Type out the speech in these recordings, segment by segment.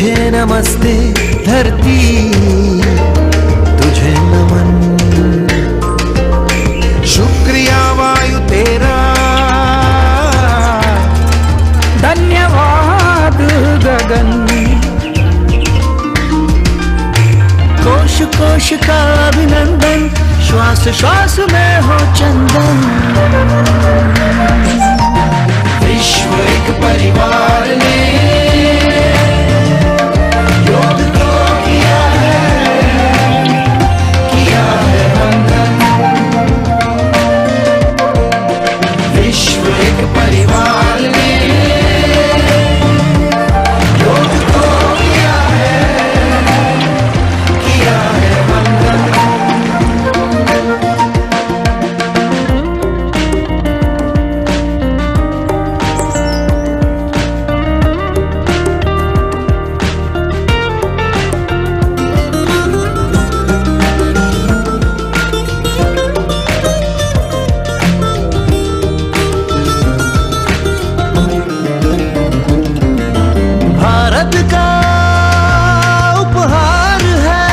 तुझे नमस्ते धरती, तुझे नमन। शुक्रिया वायु तेरा, धन्यवाद गगन। कोश कोश का अभिनंदन, श्वास श्वास में हो चंदन। विश्व एक परिवार ने योग तो किया है वंदन। विश्व एक परिवार ने योग तो किया है वंदन। भारत का उपहार है,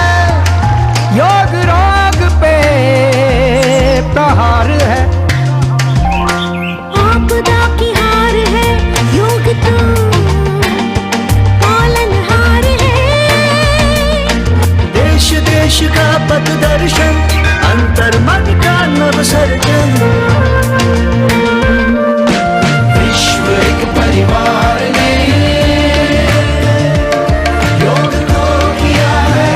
योग रोग पे प्रहार है। आपदा की हार है, योग तो पालनहार है। देश देश का पथ दर्शन, अंतर मन का नव सर्जन। विश्व एक परिवार ने योग तो किया है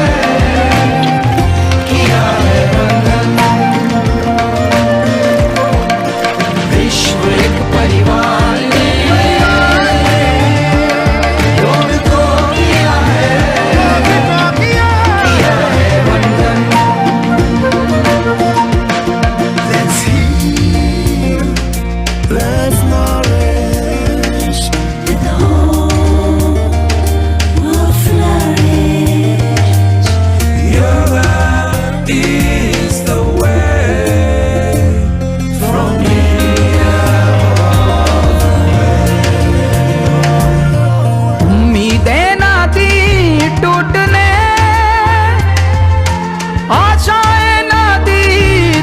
वंदन। विश्व एक परिवार ने योग तो किया है वंदन। Let's heal, let's nourish, The home will flourish. yoga is the way from उम्मीदें ना दी टूटने, आशाएं ना दी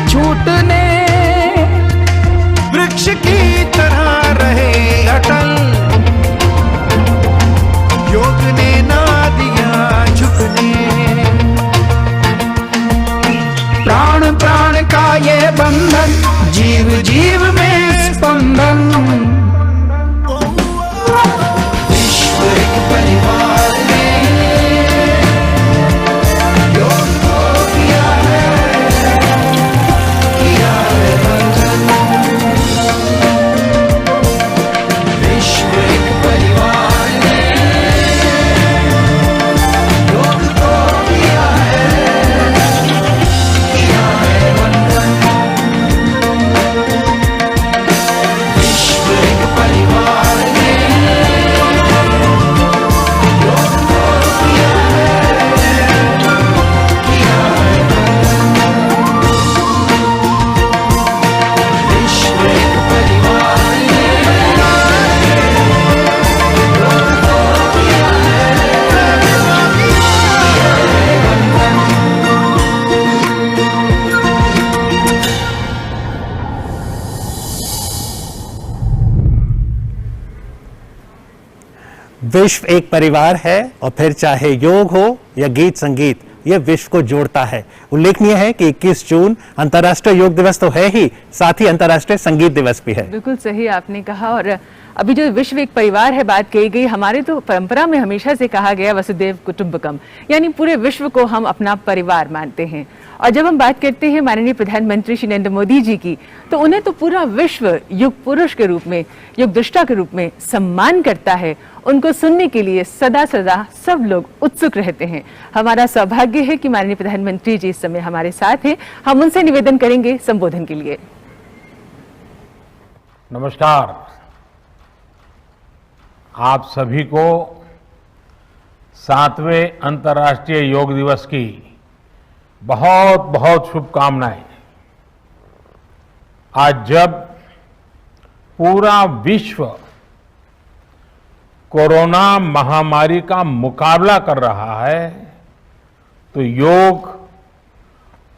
छूटने। वृक्ष की तरह रहे अटल, योग ने ना दिया झुकने। प्राण प्राण का ये बंधन, जीव जीव में स्पंदन। विश्व एक परिवार ने योग तो किया है वंदन। विश्व एक परिवार ने योग तो किया है वंदन। विश्व एक परिवार ने योग तो किया है विश्व एक परिवार ने योग तो किया विश्व एक परिवार है और फिर चाहे योग हो या गीत संगीत, यह विश्व को जोड़ता है। उल्लेखनीय है कि 21 जून अंतर्राष्ट्रीय योग दिवस तो है ही, साथ ही अंतर्राष्ट्रीय संगीत दिवस भी है। बिल्कुल सही आपने कहा। और अभी जो विश्व एक परिवार है बात कही गई, हमारे तो परंपरा में हमेशा से कहा गया वसुदेव कुटुंबकम, यानी पूरे विश्व को हम अपना परिवार मानते हैं। और जब हम बात करते हैं माननीय प्रधानमंत्री श्री नरेंद्र मोदी जी की, तो उन्हें तो पूरा विश्व युग पुरुष के रूप में, युग दृष्टा के रूप में सम्मान करता है। उनको सुनने के लिए सदा सदा सब लोग उत्सुक रहते हैं। हमारा सौभाग्य है कि माननीय प्रधानमंत्री जी इस समय हमारे साथ हैं। हम उनसे निवेदन करेंगे संबोधन के लिए। नमस्कार, आप सभी को 7वें अंतर्राष्ट्रीय योग दिवस की बहुत बहुत शुभकामनाएं। आज जब पूरा विश्व कोरोना महामारी का मुकाबला कर रहा है तो योग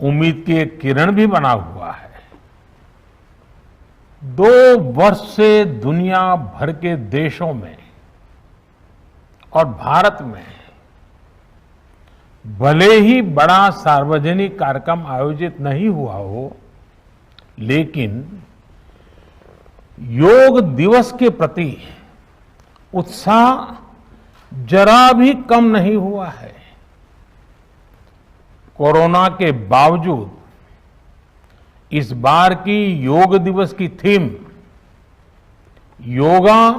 उम्मीद की एक किरण भी बना हुआ है। 2 वर्ष से दुनिया भर के देशों में और भारत में भले ही बड़ा सार्वजनिक कार्यक्रम आयोजित नहीं हुआ हो, लेकिन योग दिवस के प्रति उत्साह जरा भी कम नहीं हुआ है। कोरोना के बावजूद इस बार की योग दिवस की थीम योगा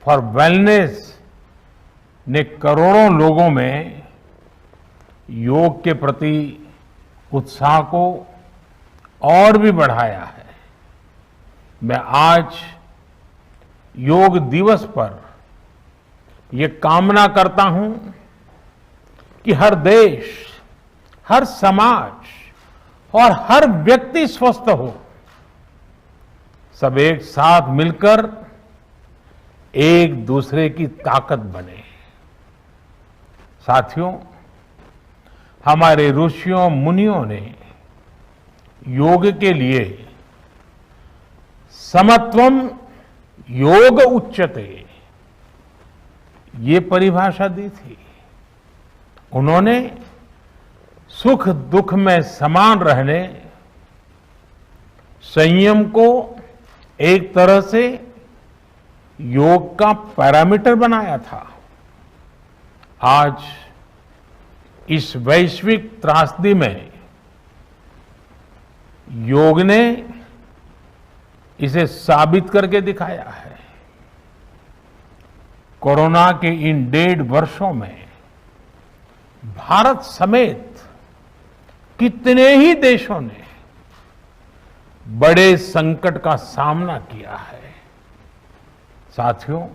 फॉर वेलनेस ने करोड़ों लोगों में योग के प्रति उत्साह को और भी बढ़ाया है। मैं आज योग दिवस पर ये कामना करता हूं कि हर देश, हर समाज और हर व्यक्ति स्वस्थ हो, सब एक साथ मिलकर एक दूसरे की ताकत बने। साथियों, हमारे ऋषियों मुनियों ने योग के लिए समत्वम योग उच्यते ये परिभाषा दी थी। उन्होंने सुख दुख में समान रहने, संयम को एक तरह से योग का पैरामीटर बनाया था। आज इस वैश्विक त्रासदी में योग ने इसे साबित करके दिखाया है। कोरोना के इन 1.5 वर्षों में भारत समेत कितने ही देशों ने बड़े संकट का सामना किया है। साथियों,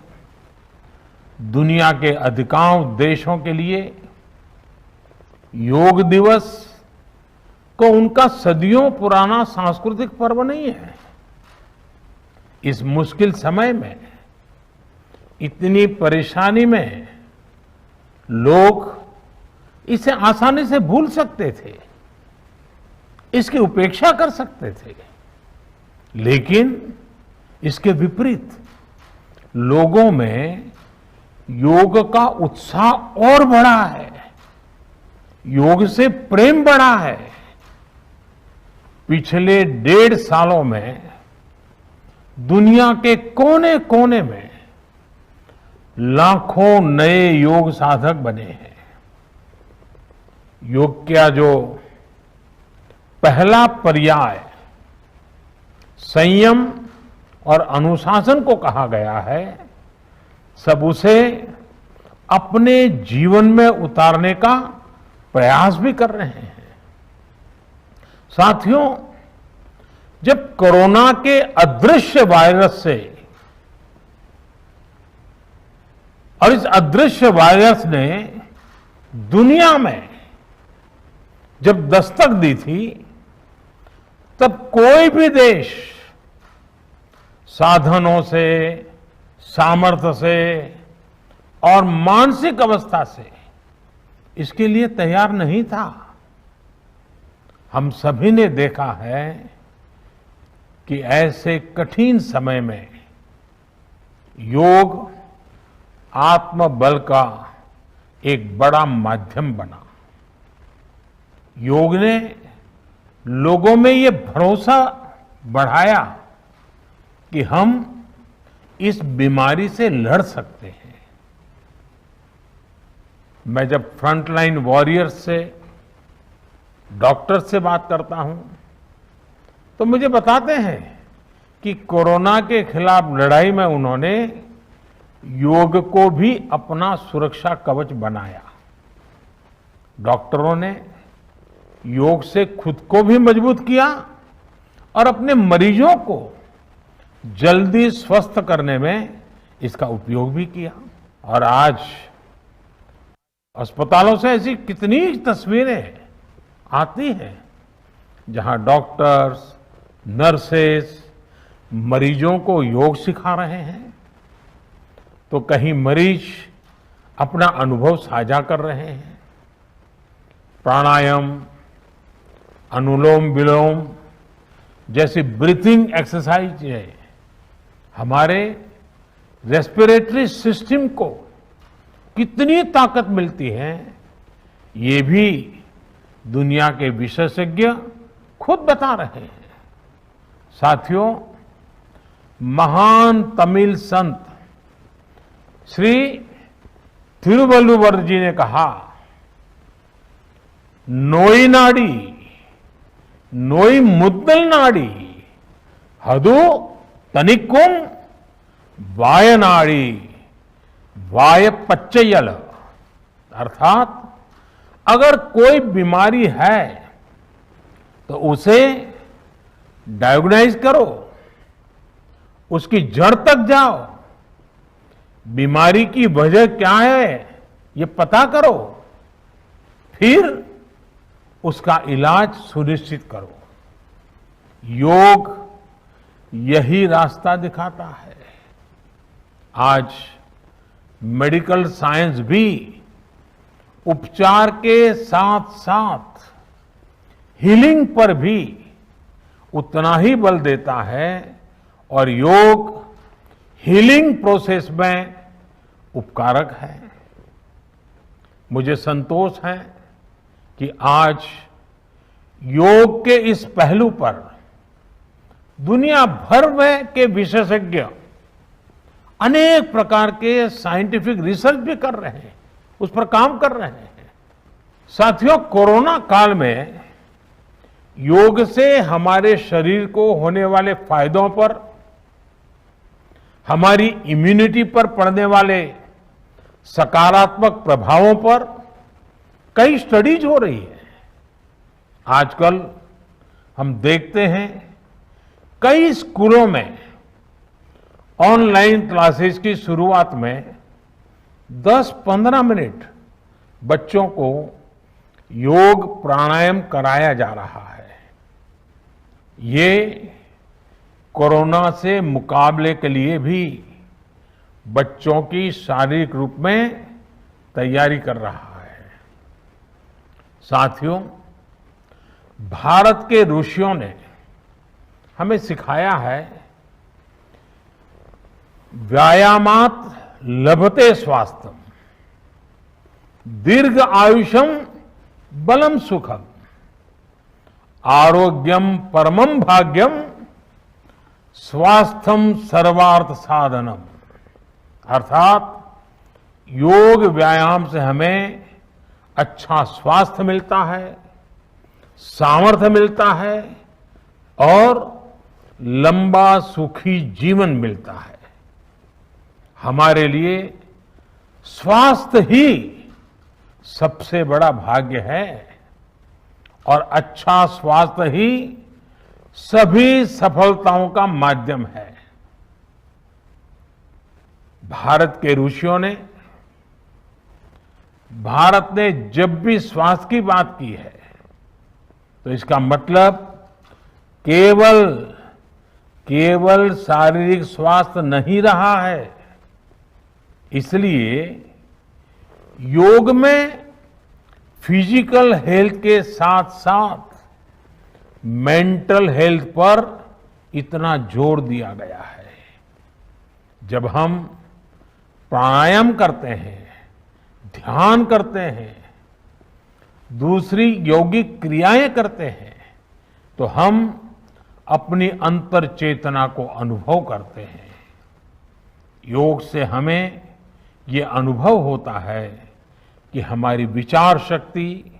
दुनिया के अधिकांश देशों के लिए योग दिवस को उनका सदियों पुराना सांस्कृतिक पर्व नहीं है। इस मुश्किल समय में, इतनी परेशानी में लोग इसे आसानी से भूल सकते थे, इसकी उपेक्षा कर सकते थे, लेकिन इसके विपरीत लोगों में योग का उत्साह और बढ़ा है, योग से प्रेम बढ़ा है। पिछले 1.5 सालों में दुनिया के कोने कोने में लाखों नए योग साधक बने हैं। योग का जो पहला पर्याय संयम और अनुशासन को कहा गया है, सब उसे अपने जीवन में उतारने का प्रयास भी कर रहे हैं। साथियों, जब कोरोना के अदृश्य वायरस से और इस अदृश्य वायरस ने दुनिया में जब दस्तक दी थी, तब कोई भी देश साधनों से, सामर्थ्य से और मानसिक अवस्था से इसके लिए तैयार नहीं था। हम सभी ने देखा है कि ऐसे कठिन समय में योग आत्मबल का एक बड़ा माध्यम बना। योग ने लोगों में ये भरोसा बढ़ाया कि हम इस बीमारी से लड़ सकते हैं। मैं जब फ्रंटलाइन वॉरियर्स से, डॉक्टर्स से बात करता हूं, तो मुझे बताते हैं कि कोरोना के खिलाफ लड़ाई में उन्होंने योग को भी अपना सुरक्षा कवच बनाया। डॉक्टरों ने योग से खुद को भी मजबूत किया और अपने मरीजों को जल्दी स्वस्थ करने में इसका उपयोग भी किया। और आज अस्पतालों से ऐसी कितनी तस्वीरें आती हैं जहां डॉक्टर्स, नर्सेस मरीजों को योग सिखा रहे हैं। तो कहीं मरीज अपना अनुभव साझा कर रहे हैं। प्राणायाम, अनुलोम विलोम जैसी ब्रीथिंग एक्सरसाइज है हमारे रेस्पिरेटरी सिस्टम को कितनी ताकत मिलती है, ये भी दुनिया के विशेषज्ञ खुद बता रहे हैं। साथियों, महान तमिल संत श्री तिरुवल्लुवर जी ने कहा, नोई नाडी नोई मुद्दल नाडी हदु तनिक्कुम वायनाडी वाय पच्चयल। अर्थात अगर कोई बीमारी है तो उसे डायग्नाइज करो, उसकी जड़ तक जाओ, बीमारी की वजह क्या है ये पता करो, फिर उसका इलाज सुनिश्चित करो। योग यही रास्ता दिखाता है। आज मेडिकल साइंस भी उपचार के साथ साथ हीलिंग पर भी उतना ही बल देता है और योग हीलिंग प्रोसेस में उपकारक है। मुझे संतोष है कि आज योग के इस पहलू पर दुनिया भर में के विशेषज्ञ अनेक प्रकार के साइंटिफिक रिसर्च भी कर रहे हैं, उस पर काम कर रहे हैं। साथियों, कोरोना काल में योग से हमारे शरीर को होने वाले फायदों पर, हमारी इम्यूनिटी पर पड़ने वाले सकारात्मक प्रभावों पर कई स्टडीज हो रही है। आजकल हम देखते हैं कई स्कूलों में ऑनलाइन क्लासेस की शुरुआत में 10-15 मिनट बच्चों को योग प्राणायाम कराया जा रहा है। ये कोरोना से मुकाबले के लिए भी बच्चों की शारीरिक रूप में तैयारी कर रहा है। साथियों, भारत के ऋषियों ने हमें सिखाया है, व्यायामात लभते स्वास्थ्यम, दीर्घ आयुषम बलम सुखम, आरोग्यम परमम भाग्यम, स्वास्थ्यम सर्वार्थ साधनम। अर्थात योग व्यायाम से हमें अच्छा स्वास्थ्य मिलता है, सामर्थ्य मिलता है और लंबा सुखी जीवन मिलता है। हमारे लिए स्वास्थ्य ही सबसे बड़ा भाग्य है और अच्छा स्वास्थ्य ही सभी सफलताओं का माध्यम है। भारत के ऋषियों ने, भारत ने जब भी स्वास्थ्य की बात की है तो इसका मतलब केवल शारीरिक स्वास्थ्य नहीं रहा है। इसलिए योग में फिजिकल हेल्थ के साथ साथ मेंटल हेल्थ पर इतना जोर दिया गया है। जब हम प्राणायाम करते हैं, ध्यान करते हैं, दूसरी यौगिक क्रियाएं करते हैं, तो हम अपनी अंतर चेतना को अनुभव करते हैं। योग से हमें ये अनुभव होता है कि हमारी विचार शक्ति,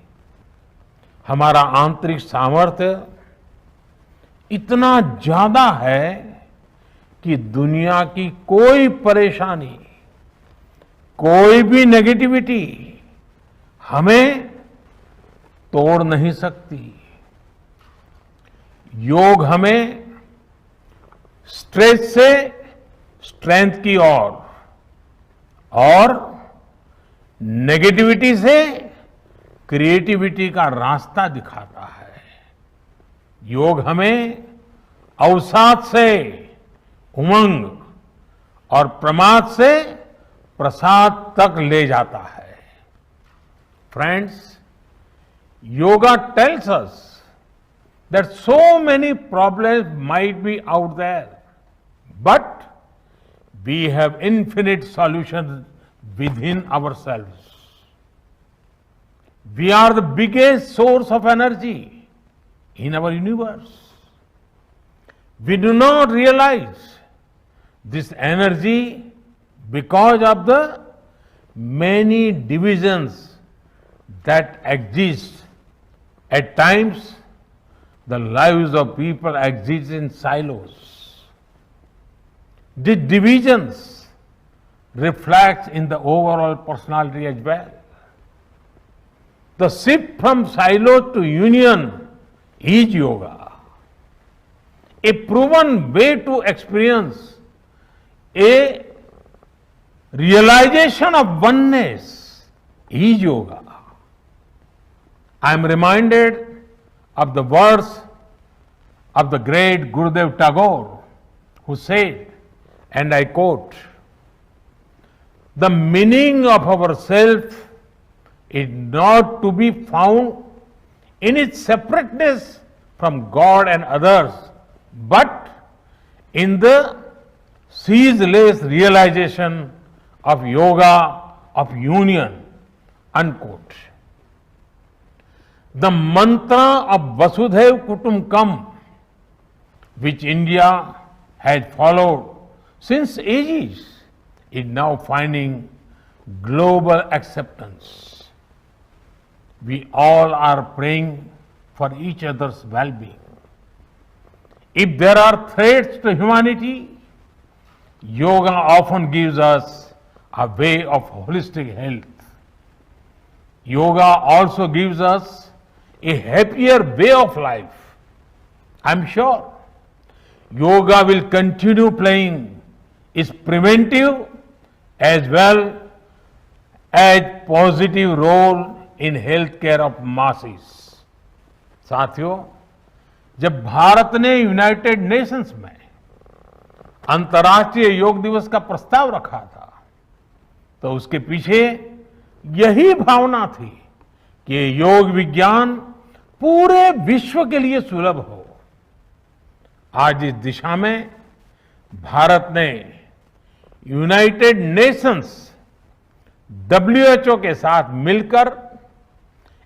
हमारा आंतरिक सामर्थ्य इतना ज्यादा है कि दुनिया की कोई परेशानी, कोई भी नेगेटिविटी हमें तोड़ नहीं सकती। योग हमें स्ट्रेस से स्ट्रेंथ की ओर और नेगेटिविटी से क्रिएटिविटी का रास्ता दिखाता है। योग हमें अवसाद से उमंग और प्रमाद से प्रसाद तक ले जाता है। Friends, yoga tells us that so many problems might be out there, but we have infinite solutions within ourselves. We are the biggest source of energy in our universe. We do not realize this energy because of the many divisions that exist. At times, the lives of people exist in silos. These divisions reflect in the overall personality as well. The shift from silo to union is yoga. A proven way to experience a realization of oneness is yoga. I am reminded of the words of the great Gurudev Tagore, who said, and I quote, "The meaning of our self is not to be found in its separateness from God and others, but in the ceaseless realization of yoga of union," unquote. The mantra of Vasudhaiv Kutumbakam, which India had followed since ages, is now finding global acceptance. We all are praying for each other's well-being. If there are threats to humanity, yoga often gives us a way of holistic health. Yoga also gives us a happier way of life. I'm sure yoga will continue playing its preventive as well as positive role in healthcare of masses. साथियों, जब भारत ने United Nations में अंतर्राष्ट्रीय योग दिवस का प्रस्ताव रखा था, तो उसके पीछे यही भावना थी कि योग विज्ञान पूरे विश्व के लिए सुलभ हो। आज इस दिशा में भारत ने यूनाइटेड नेशंस WHO के साथ मिलकर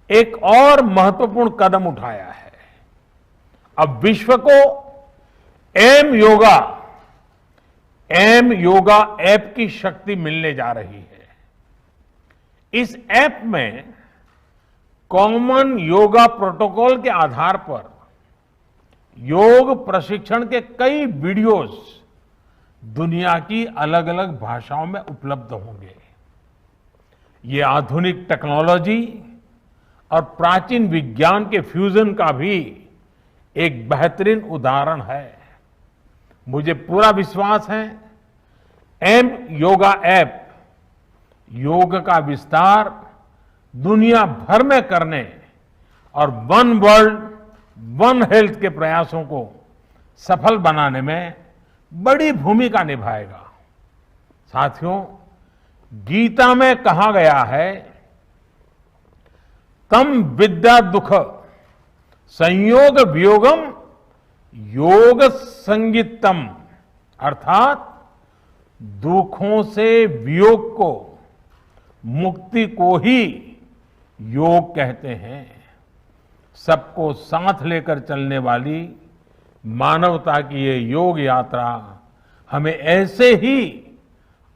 एक और महत्वपूर्ण कदम उठाया है। अब विश्व को एम योगा ऐप की शक्ति मिलने जा रही है। इस ऐप में कॉमन योगा प्रोटोकॉल के आधार पर योग प्रशिक्षण के कई वीडियोस दुनिया की अलग अलग भाषाओं में उपलब्ध होंगे। ये आधुनिक टेक्नोलॉजी और प्राचीन विज्ञान के फ्यूजन का भी एक बेहतरीन उदाहरण है। मुझे पूरा विश्वास है एम योगा ऐप योग का विस्तार दुनिया भर में करने और वन वर्ल्ड वन हेल्थ के प्रयासों को सफल बनाने में बड़ी भूमिका निभाएगा। साथियों, गीता में कहा गया है, तम विद्या दुख संयोग वियोगम योग संगीतम, अर्थात दुखों से वियोग को, मुक्ति को ही योग कहते हैं। सबको साथ लेकर चलने वाली मानवता की ये योग यात्रा हमें ऐसे ही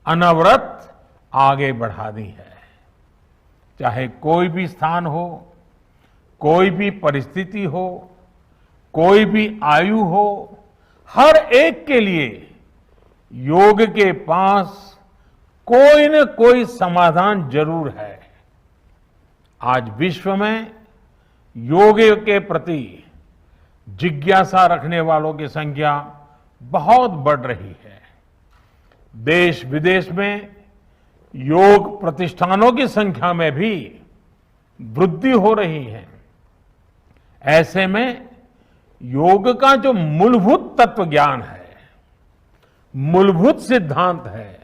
अनवरत आगे बढ़ानी है। चाहे कोई भी स्थान हो, कोई भी परिस्थिति हो, कोई भी आयु हो, हर एक के लिए योग के पास कोई न कोई समाधान जरूर है। आज विश्व में योग के प्रति जिज्ञासा रखने वालों की संख्या बहुत बढ़ रही है। देश विदेश में योग प्रतिष्ठानों की संख्या में भी वृद्धि हो रही है। ऐसे में योग का जो मूलभूत तत्व ज्ञान है, मूलभूत सिद्धांत है,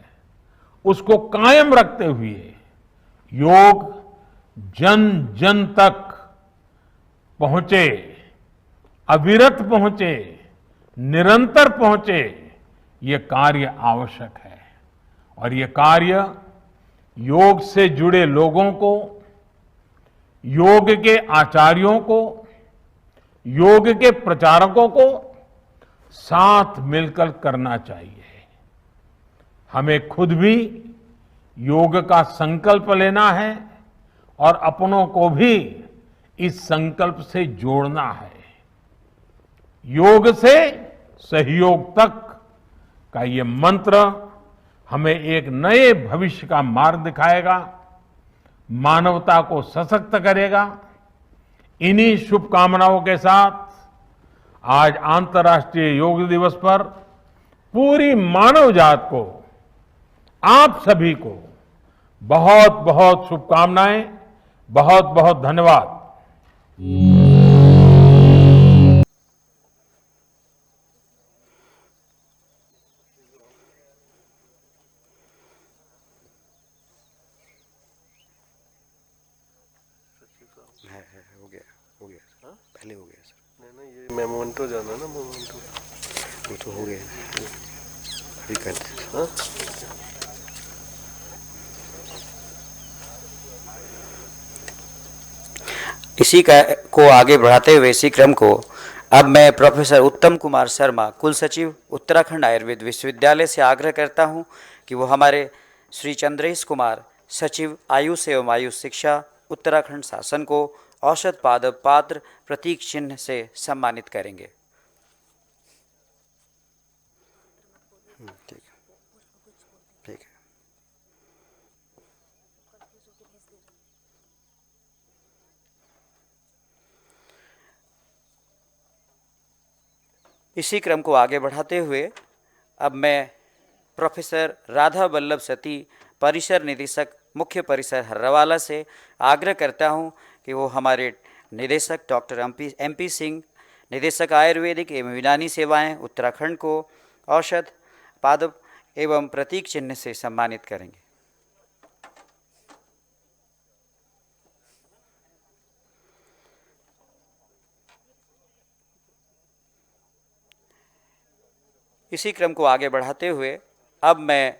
उसको कायम रखते हुए योग जन जन तक पहुंचे, अविरत पहुंचे, निरंतर पहुंचे, ये कार्य आवश्यक है। और ये कार्य योग से जुड़े लोगों को, योग के आचार्यों को, योग के प्रचारकों को साथ मिलकर करना चाहिए। हमें खुद भी योग का संकल्प लेना है और अपनों को भी इस संकल्प से जोड़ना है। योग से सहयोग तक का ये मंत्र हमें एक नए भविष्य का मार्ग दिखाएगा, मानवता को सशक्त करेगा। इन्हीं शुभकामनाओं के साथ आज अंतर्राष्ट्रीय योग दिवस पर पूरी मानव जात को, आप सभी को बहुत बहुत शुभकामनाएं, बहुत बहुत धन्यवाद। हो गया सर, पहले हो गया सर। नहीं नहीं, ये मोमेंटो जाना ना, मोमेंटो वो तो हो गया अभी कर। हाँ इसी को आगे बढ़ाते हुए इसी क्रम को अब मैं प्रोफेसर उत्तम कुमार शर्मा, कुल सचिव उत्तराखंड आयुर्वेद विश्वविद्यालय से आग्रह करता हूं कि वो हमारे श्री चंद्रेश कुमार, सचिव आयुष एवं आयुष शिक्षा, उत्तराखंड शासन को औषध पादप पात्र प्रतीक चिन्ह से सम्मानित करेंगे। ठीक है, ठीक है। इसी क्रम को आगे बढ़ाते हुए अब मैं प्रोफेसर राधा वल्लभ सती, परिसर निदेशक, मुख्य परिसर हर्रावाला से आग्रह करता हूं कि वो हमारे निदेशक डॉक्टर MP सिंह, निदेशक आयुर्वेदिक एवं यूनानी सेवाएं उत्तराखंड को औषध पादप एवं प्रतीक चिन्ह से सम्मानित करेंगे। इसी क्रम को आगे बढ़ाते हुए अब मैं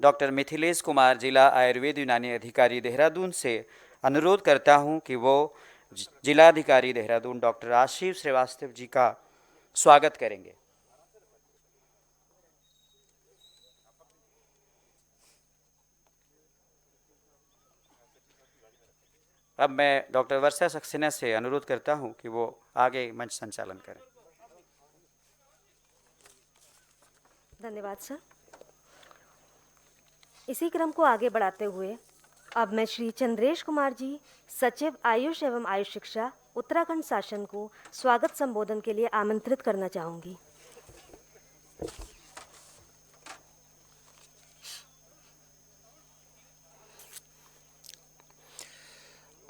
डॉक्टर मिथिलेश कुमार, जिला आयुर्वेद यूनानी अधिकारी देहरादून से अनुरोध करता हूं कि वो जिलाधिकारी देहरादून डॉक्टर आशीष श्रीवास्तव जी का स्वागत करेंगे। अब मैं डॉक्टर वर्षा सक्सेना से अनुरोध करता हूं कि वो आगे मंच संचालन करें। धन्यवाद सर। इसी क्रम को आगे बढ़ाते हुए अब मैं श्री चंद्रेश कुमार जी, सचिव आयुष एवं आयुष शिक्षा, उत्तराखंड शासन को स्वागत संबोधन के लिए आमंत्रित करना चाहूंगी।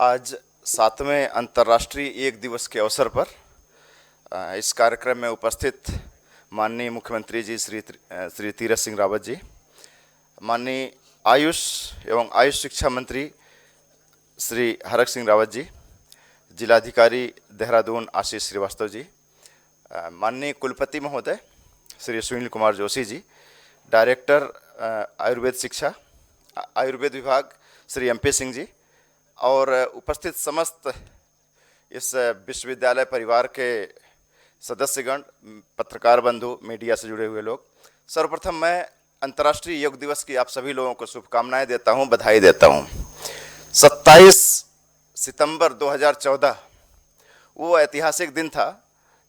आज 7वें अंतर्राष्ट्रीय योग दिवस के अवसर पर इस कार्यक्रम में उपस्थित माननीय मुख्यमंत्री जी श्री तीरथ सिंह रावत जी, माननीय आयुष एवं आयुष शिक्षा मंत्री श्री हरक सिंह रावत जी, जिलाधिकारी देहरादून आशीष श्रीवास्तव जी, माननीय कुलपति महोदय श्री सुनील कुमार जोशी जी, डायरेक्टर आयुर्वेद शिक्षा आयुर्वेद विभाग श्री MP सिंह जी, और उपस्थित समस्त इस विश्वविद्यालय परिवार के सदस्यगण, पत्रकार बंधु, मीडिया से जुड़े हुए लोग, सर्वप्रथम मैं अंतर्राष्ट्रीय योग दिवस की आप सभी लोगों को शुभकामनाएं देता हूं, बधाई देता हूं। 27 सितंबर 2014 वो ऐतिहासिक दिन था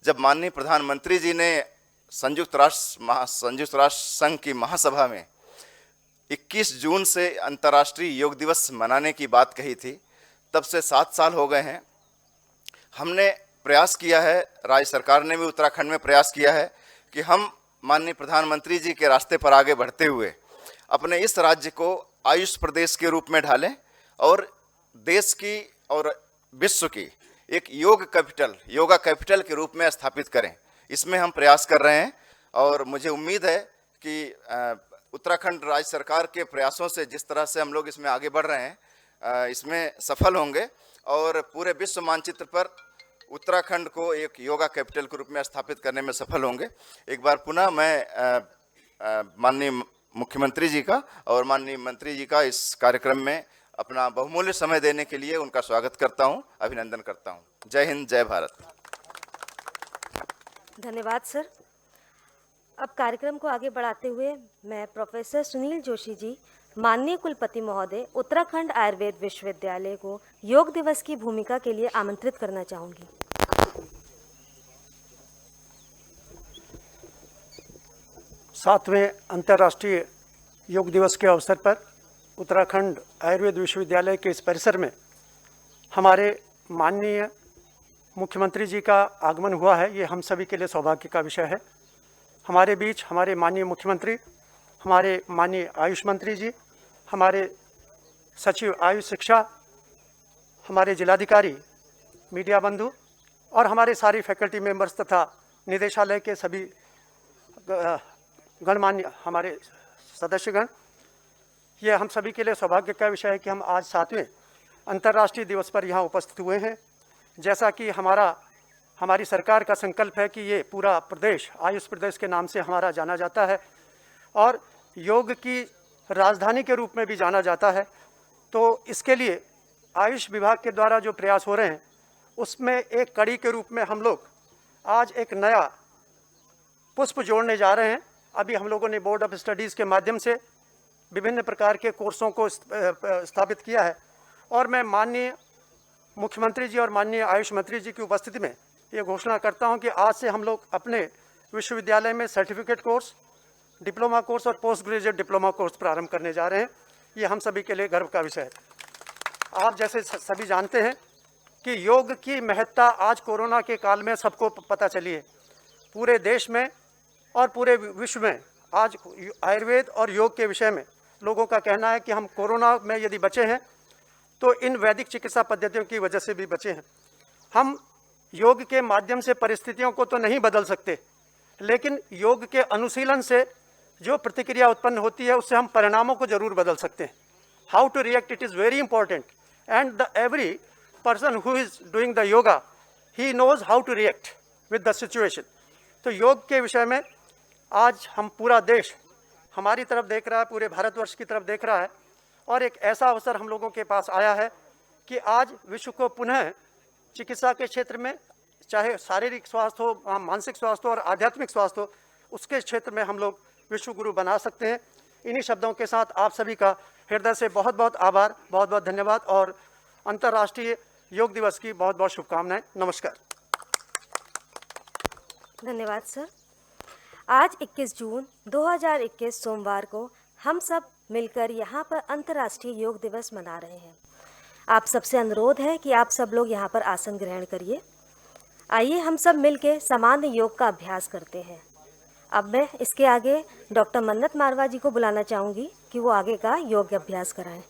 जब माननीय प्रधानमंत्री जी ने संयुक्त राष्ट्र संघ की महासभा में 21 जून से अंतर्राष्ट्रीय योग दिवस मनाने की बात कही थी। तब से 7 साल हो गए हैं। हमने प्रयास किया है, राज्य सरकार ने भी उत्तराखंड में प्रयास किया है कि हम माननीय प्रधानमंत्री जी के रास्ते पर आगे बढ़ते हुए अपने इस राज्य को आयुष प्रदेश के रूप में ढालें और देश की और विश्व की एक योगा कैपिटल के रूप में स्थापित करें। इसमें हम प्रयास कर रहे हैं और मुझे उम्मीद है कि उत्तराखंड राज्य सरकार के प्रयासों से जिस तरह से हम लोग इसमें आगे बढ़ रहे हैं, इसमें सफल होंगे और पूरे विश्व मानचित्र पर उत्तराखंड को एक योगा कैपिटल के रूप में स्थापित करने में सफल होंगे। एक बार पुनः मैं माननीय मुख्यमंत्री जी का और माननीय मंत्री जी का इस कार्यक्रम में अपना बहुमूल्य समय देने के लिए उनका स्वागत करता हूं, अभिनंदन करता हूं। जय हिंद, जय भारत। धन्यवाद सर। अब कार्यक्रम को आगे बढ़ाते हुए मैं प्रोफेसर सुनील जोशी जी, माननीय कुलपति महोदय, उत्तराखंड आयुर्वेद विश्वविद्यालय को योग दिवस की भूमिका के लिए आमंत्रित करना चाहूँगी। सातवें अंतर्राष्ट्रीय योग दिवस के अवसर पर उत्तराखंड आयुर्वेद विश्वविद्यालय के इस परिसर में हमारे माननीय मुख्यमंत्री जी का आगमन हुआ है। ये हम सभी के लिए सौभाग्य का विषय है। हमारे बीच हमारे माननीय मुख्यमंत्री, हमारे माननीय आयुष मंत्री जी, हमारे सचिव आयुष शिक्षा, हमारे जिलाधिकारी, मीडिया बंधु और हमारे सारी फैकल्टी मेंबर्स तथा निदेशालय के सभी गणमान्य हमारे सदस्यगण, ये हम सभी के लिए सौभाग्य का विषय है कि हम आज 7वें अंतर्राष्ट्रीय दिवस पर यहाँ उपस्थित हुए हैं। जैसा कि हमारी सरकार का संकल्प है कि ये पूरा प्रदेश आयुष प्रदेश के नाम से हमारा जाना जाता है और योग की राजधानी के रूप में भी जाना जाता है। तो इसके लिए आयुष विभाग के द्वारा जो प्रयास हो रहे हैं उसमें एक कड़ी के रूप में हम लोग आज एक नया पुष्प जोड़ने जा रहे हैं। अभी हम लोगों ने बोर्ड ऑफ स्टडीज़ के माध्यम से विभिन्न प्रकार के कोर्सों को स्थापित किया है और मैं माननीय मुख्यमंत्री जी और माननीय आयुष मंत्री जी की उपस्थिति में ये घोषणा करता हूं कि आज से हम लोग अपने विश्वविद्यालय में सर्टिफिकेट कोर्स, डिप्लोमा कोर्स और पोस्ट ग्रेजुएट डिप्लोमा कोर्स प्रारंभ करने जा रहे हैं। ये हम सभी के लिए गर्व का विषय है। आप जैसे सभी जानते हैं कि योग की महत्ता आज कोरोना के काल में सबको पता चली है। पूरे देश में और पूरे विश्व में आज आयुर्वेद और योग के विषय में लोगों का कहना है कि हम कोरोना में यदि बचे हैं तो इन वैदिक चिकित्सा पद्धतियों की वजह से भी बचे हैं। हम योग के माध्यम से परिस्थितियों को तो नहीं बदल सकते, लेकिन योग के अनुशीलन से जो प्रतिक्रिया उत्पन्न होती है उससे हम परिणामों को जरूर बदल सकते हैं। How to react, it is very important and the every person who is doing the yoga he knows how to react with the situation. तो योग के विषय में आज हम पूरा देश हमारी तरफ देख रहा है, पूरे भारतवर्ष की तरफ देख रहा है और एक ऐसा अवसर हम लोगों के पास आया है कि आज विश्व को पुनः चिकित्सा के क्षेत्र में, चाहे शारीरिक स्वास्थ्य हो, मानसिक स्वास्थ्य हो और आध्यात्मिक स्वास्थ्य हो, उसके क्षेत्र में हम लोग विश्व गुरु बना सकते हैं। इन्हीं शब्दों के साथ आप सभी का हृदय से बहुत बहुत आभार, बहुत बहुत धन्यवाद और अंतर्राष्ट्रीय योग दिवस की बहुत बहुत शुभकामनाएं। नमस्कार। धन्यवाद सर। आज 21 जून 2021 सोमवार को हम सब मिलकर यहाँ पर अंतर्राष्ट्रीय योग दिवस मना रहे हैं। आप सबसे अनुरोध है कि आप सब लोग यहाँ पर आसन ग्रहण करिए। आइए हम सब मिलकर सामान्य योग का अभ्यास करते हैं। अब मैं इसके आगे डॉक्टर मन्नत मारवा जी को बुलाना चाहूँगी कि वो आगे का योग अभ्यास कराएं।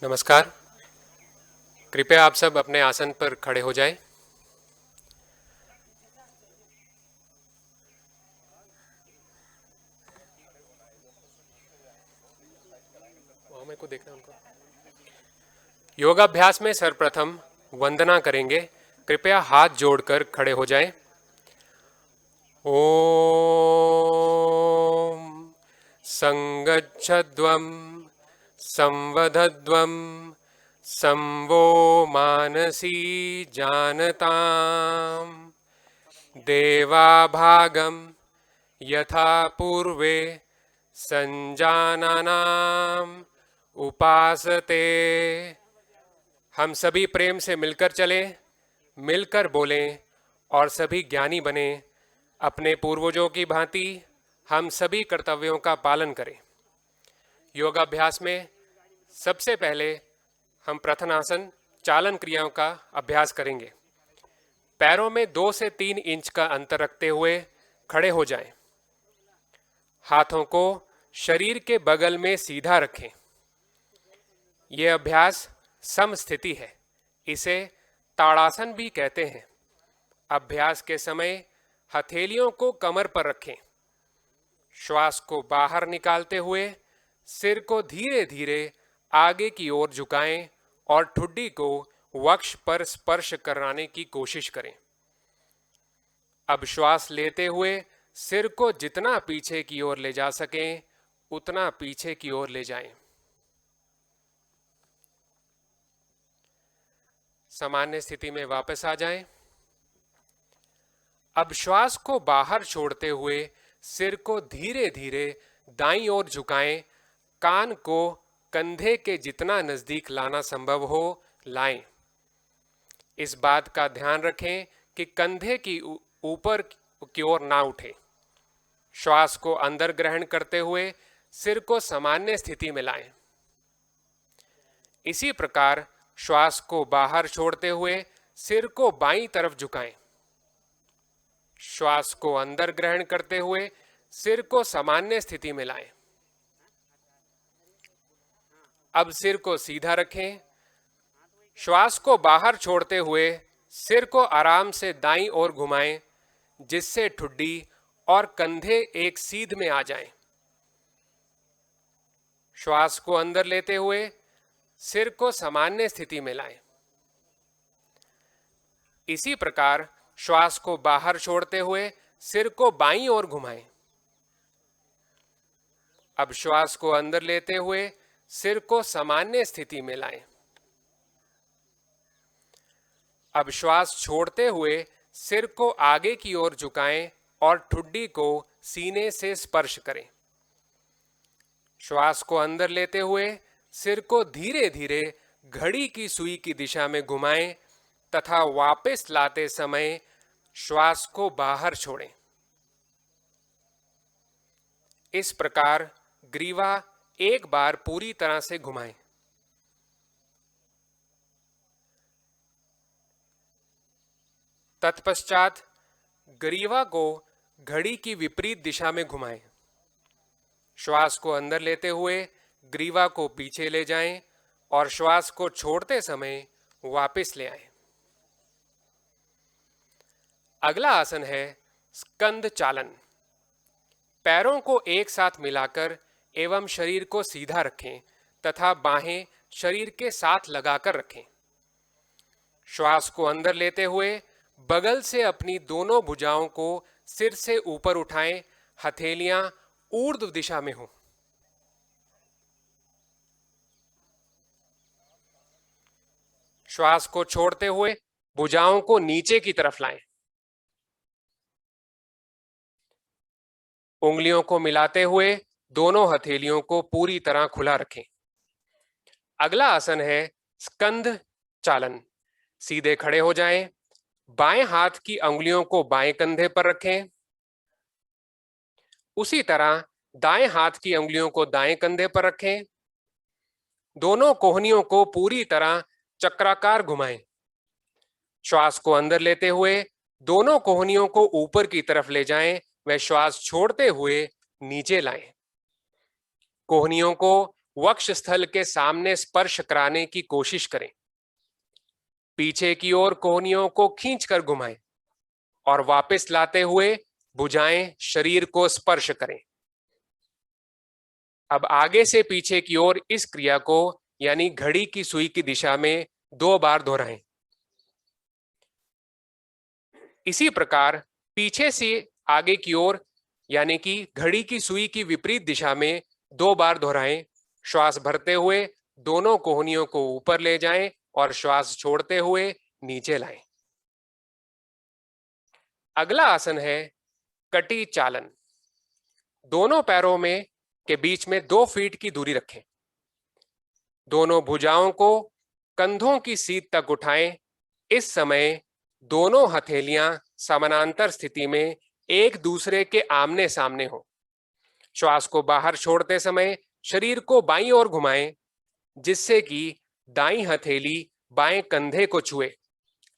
नमस्कार। कृपया आप सब अपने आसन पर खड़े हो जाएं। मेरे को देखना उनको। योगाभ्यास में सर्वप्रथम वंदना करेंगे। कृपया हाथ जोड़कर खड़े हो जाएं। ओम संगच्छध्वं संवदध्वं संवो मानसी जानताम् देवाभागं यथा पूर्वे संजानानाम उपासते। हम सभी प्रेम से मिलकर चलें, मिलकर बोलें और सभी ज्ञानी बने। अपने पूर्वजों की भांति हम सभी कर्तव्यों का पालन करें। योगाभ्यास में सबसे पहले हम प्रथनासन चालन क्रियाओं का अभ्यास करेंगे। पैरों में 2 से 3 इंच का अंतर रखते हुए खड़े हो जाएं। हाथों को शरीर के बगल में सीधा रखें। यह अभ्यास समस्थिति है, इसे ताड़ासन भी कहते हैं। अभ्यास के समय हथेलियों को कमर पर रखें। श्वास को बाहर निकालते हुए सिर को धीरे धीरे आगे की ओर झुकाएं और ठुड्डी को वक्ष पर स्पर्श कराने की कोशिश करें। अब श्वास लेते हुए सिर को जितना पीछे की ओर ले जा सकें उतना पीछे की ओर ले जाएं। सामान्य स्थिति में वापस आ जाएं। अब श्वास को बाहर छोड़ते हुए सिर को धीरे धीरे दाईं ओर झुकाएं। कान को कंधे के जितना नजदीक लाना संभव हो लाएं। इस बात का ध्यान रखें कि कंधे की ऊपर की ओर ना उठे। श्वास को अंदर ग्रहण करते हुए सिर को सामान्य स्थिति में लाएं। इसी प्रकार श्वास को बाहर छोड़ते हुए सिर को बाईं तरफ झुकाएं। श्वास को अंदर ग्रहण करते हुए सिर को सामान्य स्थिति में लाएं। अब सिर को सीधा रखें। श्वास को बाहर छोड़ते हुए सिर को आराम से दाईं ओर घुमाएं, जिससे ठुड्डी और कंधे एक सीध में आ जाएं। श्वास को अंदर लेते हुए सिर को सामान्य स्थिति में लाएं। इसी प्रकार श्वास को बाहर छोड़ते हुए सिर को बाईं ओर घुमाएं। अब श्वास को अंदर लेते हुए सिर को सामान्य स्थिति में लाएं। अब श्वास छोड़ते हुए सिर को आगे की ओर झुकाएं और ठुड्डी को सीने से स्पर्श करें। श्वास को अंदर लेते हुए सिर को धीरे धीरे घड़ी की सुई की दिशा में घुमाएं तथा वापस लाते समय श्वास को बाहर छोड़ें। इस प्रकार ग्रीवा एक बार पूरी तरह से घुमाएं। तत्पश्चात ग्रीवा को घड़ी की विपरीत दिशा में घुमाएं। श्वास को अंदर लेते हुए ग्रीवा को पीछे ले जाएं और श्वास को छोड़ते समय वापस ले आएं। अगला आसन है स्कंद चालन। पैरों को एक साथ मिलाकर एवं शरीर को सीधा रखें तथा बाहें शरीर के साथ लगाकर रखें। श्वास को अंदर लेते हुए बगल से अपनी दोनों भुजाओं को सिर से ऊपर उठाएं। हथेलियां ऊर्ध्व दिशा में हों। श्वास को छोड़ते हुए भुजाओं को नीचे की तरफ लाएं। उंगलियों को मिलाते हुए दोनों हथेलियों को पूरी तरह खुला रखें। अगला आसन है स्कंद चालन। सीधे खड़े हो जाएं। बाएं हाथ की अंगुलियों को बाएं कंधे पर रखें। उसी तरह दाएं हाथ की अंगुलियों को दाएं कंधे पर रखें। दोनों कोहनियों को पूरी तरह चक्राकार घुमाएं। श्वास को अंदर लेते हुए दोनों कोहनियों को ऊपर की तरफ ले जाएं व श्वास छोड़ते हुए नीचे लाएं। कोहनियों को वक्ष स्थल के सामने स्पर्श कराने की कोशिश करें। पीछे की ओर कोहनियों को खींचकर घुमाएं और वापस लाते हुए भुजाएं शरीर को स्पर्श करें। अब आगे से पीछे की ओर इस क्रिया को यानी घड़ी की सुई की दिशा में 2 बार दोहराएं। इसी प्रकार पीछे से आगे की ओर यानी कि घड़ी की सुई की विपरीत दिशा में 2 बार दोहराएं। श्वास भरते हुए दोनों कोहनियों को ऊपर ले जाएं और श्वास छोड़ते हुए नीचे लाएं। अगला आसन है कटी चालन। दोनों पैरों में के बीच में 2 फीट की दूरी रखें। दोनों भुजाओं को कंधों की सीध तक उठाएं। इस समय दोनों हथेलियां समानांतर स्थिति में एक दूसरे के आमने सामने हो। श्वास को बाहर छोड़ते समय शरीर को बाईं ओर घुमाएं, जिससे कि दाईं हथेली बाएं कंधे को छुए।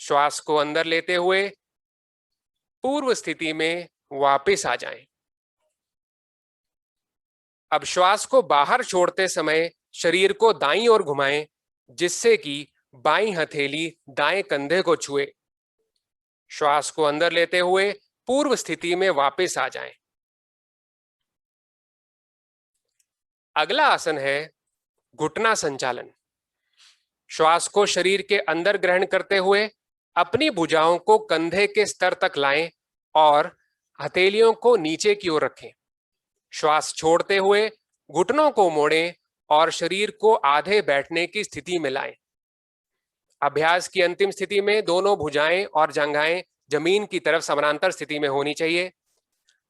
श्वास को अंदर लेते हुए पूर्व स्थिति में वापस आ जाएं। अब श्वास को बाहर छोड़ते समय शरीर को दाईं ओर घुमाएं, जिससे कि बाईं हथेली दाएं कंधे को छुए। श्वास को अंदर लेते हुए पूर्व स्थिति में वापस आ जाएं। अगला आसन है घुटना संचालन। श्वास को शरीर के अंदर ग्रहण करते हुए अपनी भुजाओं को कंधे के स्तर तक लाएं और हथेलियों को नीचे की ओर रखें। श्वास छोड़ते हुए घुटनों को मोड़ें और शरीर को आधे बैठने की स्थिति में लाएं। अभ्यास की अंतिम स्थिति में दोनों भुजाएं और जांघाएं जमीन की तरफ समानांतर स्थिति में होनी चाहिए।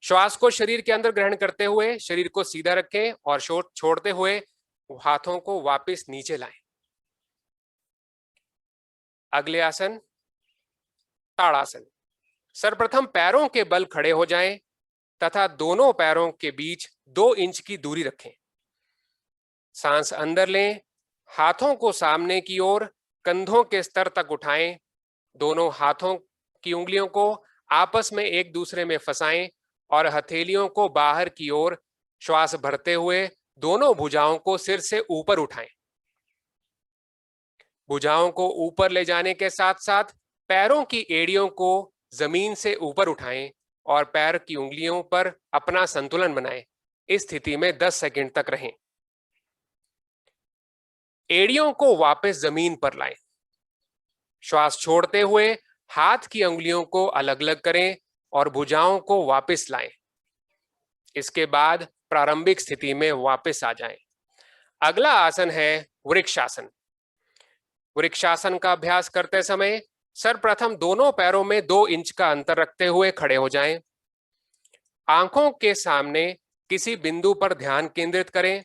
श्वास को शरीर के अंदर ग्रहण करते हुए शरीर को सीधा रखें और छोड़ते हुए हाथों को वापस नीचे लाएं। अगले आसन ताड़ासन। सर्वप्रथम पैरों के बल खड़े हो जाएं तथा दोनों पैरों के बीच 2 इंच की दूरी रखें। सांस अंदर लें, हाथों को सामने की ओर कंधों के स्तर तक उठाएं। दोनों हाथों की उंगलियों को आपस में एक दूसरे में फंसाएं और हथेलियों को बाहर की ओर श्वास भरते हुए दोनों भुजाओं को सिर से ऊपर उठाएं। भुजाओं को ऊपर ले जाने के साथ साथ पैरों की एड़ियों को जमीन से ऊपर उठाएं और पैर की उंगलियों पर अपना संतुलन बनाएं। इस स्थिति में 10 सेकंड तक रहें। एड़ियों को वापस जमीन पर लाएं। श्वास छोड़ते हुए हाथ की उंगलियों को अलग अलग करें और भुजाओं को वापस लाएं। इसके बाद प्रारंभिक स्थिति में वापस आ जाएं। अगला आसन है वृक्षासन। वृक्षासन का अभ्यास करते समय सर्वप्रथम दोनों पैरों में 2 इंच का अंतर रखते हुए खड़े हो जाएं। आंखों के सामने किसी बिंदु पर ध्यान केंद्रित करें।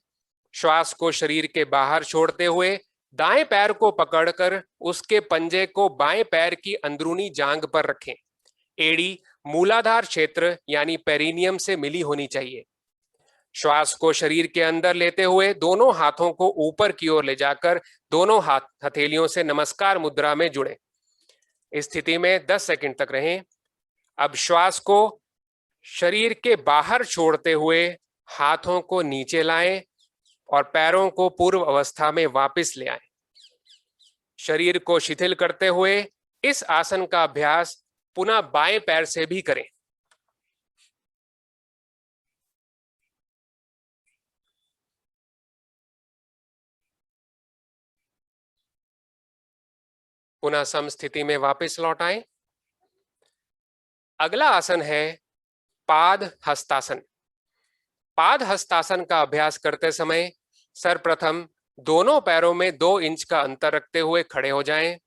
श्वास को शरीर के बाहर छोड़ते हुए दाएं पैर को पकड़कर उसके पंजे को बाएं पैर की अंदरूनी जांघ पर रखें। एड़ी मूलाधार क्षेत्र यानी पेरिनियम से मिली होनी चाहिए। श्वास को शरीर के अंदर लेते हुए दोनों हाथों को ऊपर की ओर ले जाकर दोनों हथेलियों से नमस्कार मुद्रा में जुड़े। इस स्थिति में 10 सेकंड तक रहें। अब श्वास को शरीर के बाहर छोड़ते हुए हाथों को नीचे लाएं और पैरों को पूर्व अवस्था में वापस ले आएं। शरीर को शिथिल करते हुए इस आसन का अभ्यास पुनः बाएं पैर से भी करें। पुनः सम स्थिति में वापस लौट आए। अगला आसन है पाद हस्तासन। पाद हस्तासन का अभ्यास करते समय सर्वप्रथम दोनों पैरों में 2 इंच का अंतर रखते हुए खड़े हो जाएं।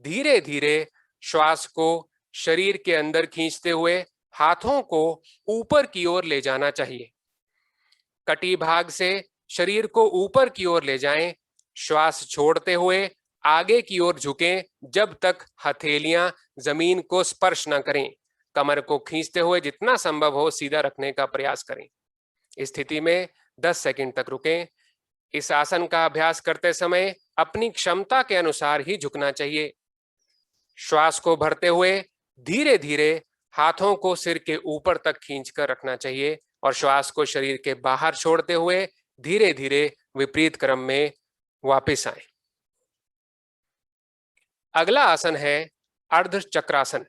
धीरे धीरे श्वास को शरीर के अंदर खींचते हुए हाथों को ऊपर की ओर ले जाना चाहिए। कटी भाग से शरीर को ऊपर की ओर ले जाएं। श्वास छोड़ते हुए आगे की ओर झुकें जब तक हथेलियां जमीन को स्पर्श न करें। कमर को खींचते हुए जितना संभव हो सीधा रखने का प्रयास करें। इस स्थिति में 10 सेकंड तक रुकें। इस आसन का अभ्यास करते समय अपनी क्षमता के अनुसार ही झुकना चाहिए। श्वास को भरते हुए धीरे धीरे हाथों को सिर के ऊपर तक खींचकर रखना चाहिए और श्वास को शरीर के बाहर छोड़ते हुए धीरे धीरे विपरीत क्रम में वापस आए। अगला आसन है अर्ध चक्रासन।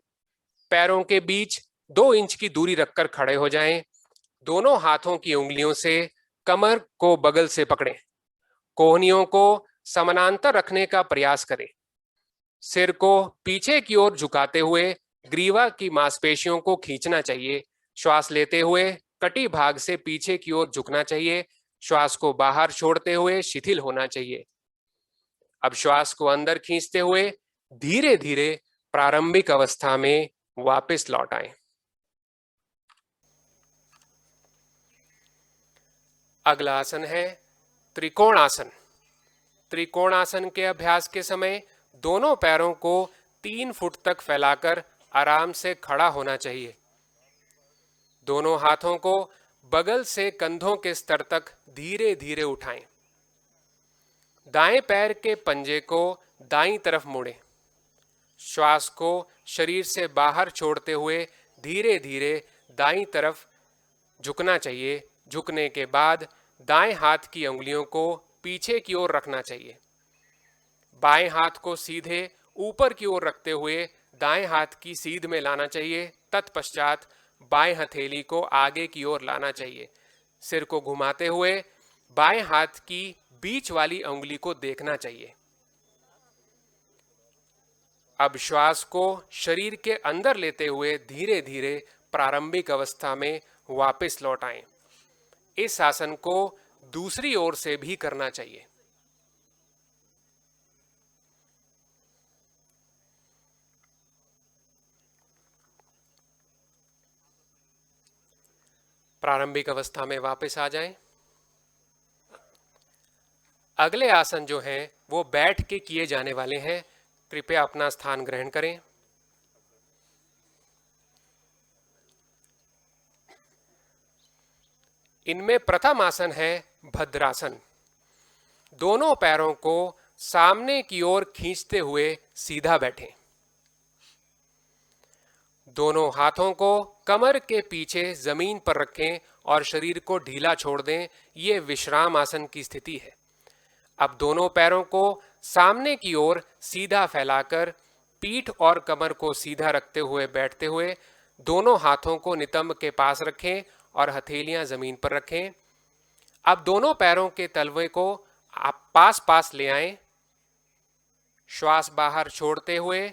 पैरों के बीच 2 इंच की दूरी रखकर खड़े हो जाएं। दोनों हाथों की उंगलियों से कमर को बगल से पकड़ें। कोहनियों को समानांतर रखने का प्रयास करें। सिर को पीछे की ओर झुकाते हुए ग्रीवा की मांसपेशियों को खींचना चाहिए। श्वास लेते हुए कटी भाग से पीछे की ओर झुकना चाहिए। श्वास को बाहर छोड़ते हुए शिथिल होना चाहिए। अब श्वास को अंदर खींचते हुए धीरे धीरे प्रारंभिक अवस्था में वापस लौट आएं। अगला आसन है त्रिकोणासन। त्रिकोणासन के अभ्यास के समय दोनों पैरों को 3 फुट तक फैलाकर आराम से खड़ा होना चाहिए। दोनों हाथों को बगल से कंधों के स्तर तक धीरे धीरे उठाएं। दाएं पैर के पंजे को दाईं तरफ मोड़ें। श्वास को शरीर से बाहर छोड़ते हुए धीरे धीरे दाईं तरफ झुकना चाहिए। झुकने के बाद दाएं हाथ की उंगलियों को पीछे की ओर रखना चाहिए। बाएं हाथ को सीधे ऊपर की ओर रखते हुए दाएं हाथ की सीध में लाना चाहिए। तत्पश्चात बाएं हथेली को आगे की ओर लाना चाहिए। सिर को घुमाते हुए बाएं हाथ की बीच वाली उंगली को देखना चाहिए। अब श्वास को शरीर के अंदर लेते हुए धीरे धीरे प्रारंभिक अवस्था में वापस लौट आएं। इस आसन को दूसरी ओर से भी करना चाहिए। प्रारंभिक अवस्था में वापस आ जाएं। अगले आसन जो है वो बैठ के किए जाने वाले हैं। कृपया अपना स्थान ग्रहण करें। इनमें प्रथम आसन है भद्रासन। दोनों पैरों को सामने की ओर खींचते हुए सीधा बैठें। दोनों हाथों को कमर के पीछे जमीन पर रखें और शरीर को ढीला छोड़ दें। ये विश्राम आसन की स्थिति है। अब दोनों पैरों को सामने की ओर सीधा फैलाकर पीठ और कमर को सीधा रखते हुए बैठते हुए दोनों हाथों को नितंब के पास रखें और हथेलियां जमीन पर रखें। अब दोनों पैरों के तलवे को आप पास पास ले आएं। श्वास बाहर छोड़ते हुए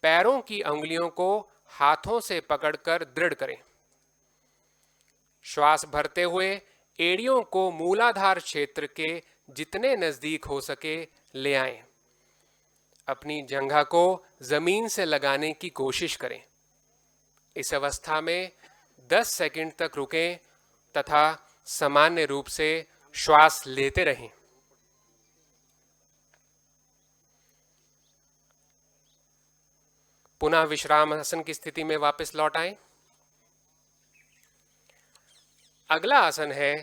पैरों की उंगलियों को हाथों से पकड़कर दृढ़ करें। श्वास भरते हुए एड़ियों को मूलाधार क्षेत्र के जितने नजदीक हो सके ले आएं। अपनी जंघा को जमीन से लगाने की कोशिश करें। इस अवस्था में 10 सेकंड तक रुकें तथा सामान्य रूप से श्वास लेते रहें। पुनः विश्राम आसन की स्थिति में वापस लौट आएं। अगला आसन है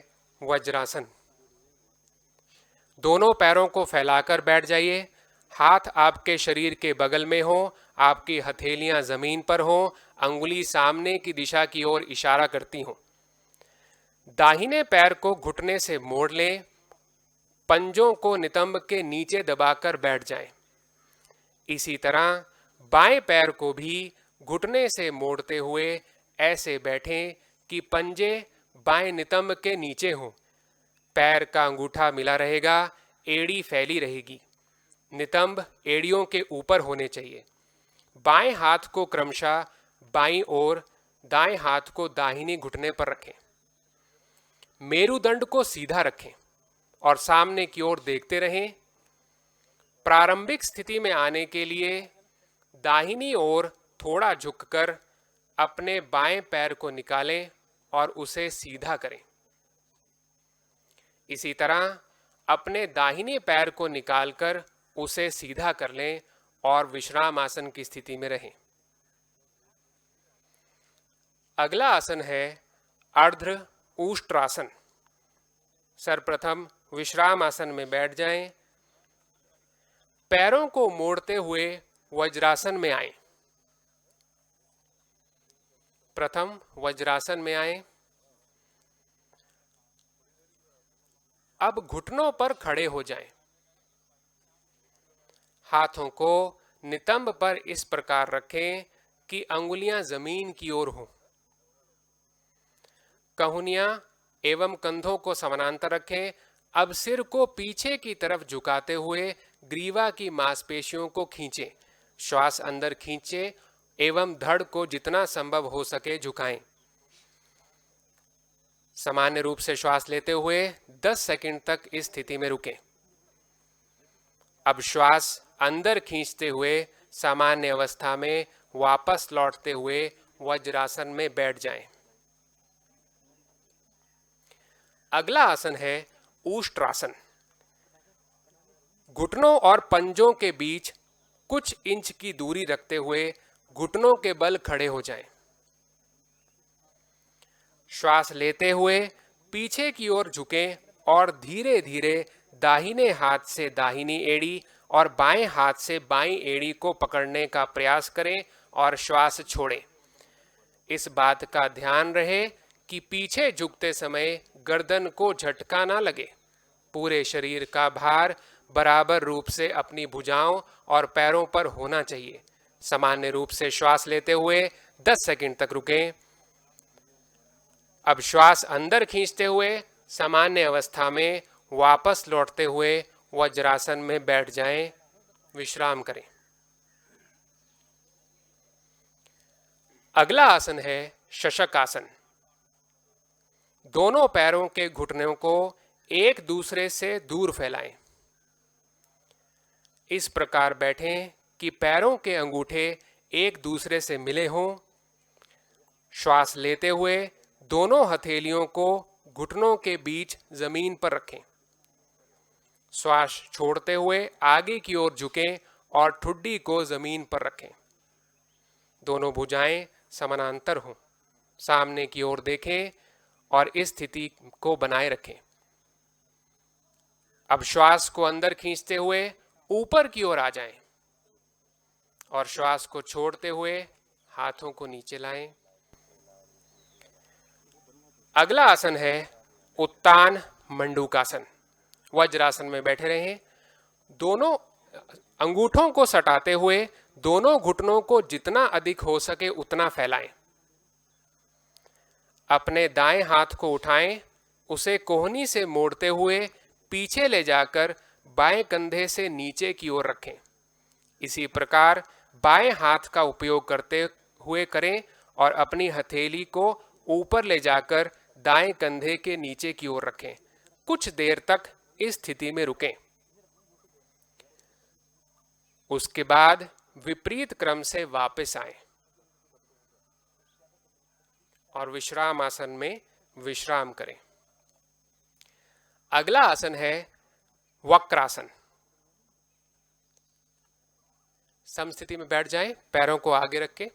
वज्रासन। दोनों पैरों को फैलाकर बैठ जाइए। हाथ आपके शरीर के बगल में हो, आपकी हथेलियां जमीन पर हो, अंगुली सामने की दिशा की ओर इशारा करती हो। दाहिने पैर को घुटने से मोड़ लें। पंजों को नितंब के नीचे दबाकर बैठ जाएं। इसी तरह बाएं पैर को भी घुटने से मोड़ते हुए ऐसे बैठें कि पंजे बाएं नितंब के नीचे हों। पैर का अंगूठा मिला रहेगा, एड़ी फैली रहेगी। नितंब एड़ियों के ऊपर होने चाहिए। बाएं हाथ को क्रमशः बाईं ओर, दाएं हाथ को दाहिनी घुटने पर रखें। मेरुदंड को सीधा रखें और सामने की ओर देखते रहें। प्रारंभिक स्थिति में आने के लिए दाहिनी ओर थोड़ा झुककर अपने बाएं पैर को निकालें और उसे सीधा करें। इसी तरह अपने दाहिने पैर को निकालकर उसे सीधा कर लें और विश्राम आसन की स्थिति में रहें। अगला आसन है अर्ध ऊष्ट्रासन। सर्वप्रथम विश्राम आसन में बैठ जाएं। पैरों को मोड़ते हुए वज्रासन में आएं। प्रथम वज्रासन में आएं। अब घुटनों पर खड़े हो जाएं। हाथों को नितंब पर इस प्रकार रखें कि अंगुलियां जमीन की ओर हों। कहुनियां एवं कंधों को समानांतर रखें। अब सिर को पीछे की तरफ झुकाते हुए ग्रीवा की मांसपेशियों को खींचें। श्वास अंदर खींचें एवं धड़ को जितना संभव हो सके झुकाएं। सामान्य रूप से श्वास लेते हुए 10 सेकंड तक इस स्थिति में रुकें। अब श्वास अंदर खींचते हुए सामान्य अवस्था में वापस लौटते हुए वज्रासन में बैठ जाएं। अगला आसन है ऊष्ट्रासन। घुटनों और पंजों के बीच कुछ इंच की दूरी रखते हुए घुटनों के बल खड़े हो जाएं। श्वास लेते हुए पीछे की ओर झुकें और धीरे धीरे दाहिने हाथ से दाहिनी एड़ी और बाएं हाथ से बाईं एड़ी को पकड़ने का प्रयास करें और श्वास छोड़ें। इस बात का ध्यान रहे कि पीछे झुकते समय गर्दन को झटका ना लगे। पूरे शरीर का भार बराबर रूप से अपनी भुजाओं और पैरों पर होना चाहिए। सामान्य रूप से श्वास लेते हुए 10 सेकंड तक रुकें। अब श्वास अंदर खींचते हुए सामान्य अवस्था में वापस लौटते हुए वज्रासन में बैठ जाएं, विश्राम करें। अगला आसन है शशक आसन। दोनों पैरों के घुटनों को एक दूसरे से दूर फैलाएं। इस प्रकार बैठें कि पैरों के अंगूठे एक दूसरे से मिले हों। श्वास लेते हुए दोनों हथेलियों को घुटनों के बीच जमीन पर रखें। श्वास छोड़ते हुए आगे की ओर झुकें और ठुड्डी को जमीन पर रखें। दोनों भुजाएं समानांतर हों। सामने की ओर देखें और इस स्थिति को बनाए रखें। अब श्वास को अंदर खींचते हुए ऊपर की ओर आ जाएं और श्वास को छोड़ते हुए हाथों को नीचे लाएं। अगला आसन है उत्तान मंडूकासन। वज्रासन में बैठे रहें। दोनों अंगूठों को सटाते हुए दोनों घुटनों को जितना अधिक हो सके उतना फैलाएं। अपने दाएं हाथ को उठाएं, उसे कोहनी से मोड़ते हुए पीछे ले जाकर बाएं कंधे से नीचे की ओर रखें। इसी प्रकार बाएं हाथ का उपयोग करते हुए करें और अपनी हथेली को ऊपर ले जाकर दाएं कंधे के नीचे की ओर रखें। कुछ देर तक इस स्थिति में रुकें। उसके बाद विपरीत क्रम से वापस आएं और विश्राम आसन में विश्राम करें। अगला आसन है वक्रासन। समस्थिति में बैठ जाएं, पैरों को आगे रखें।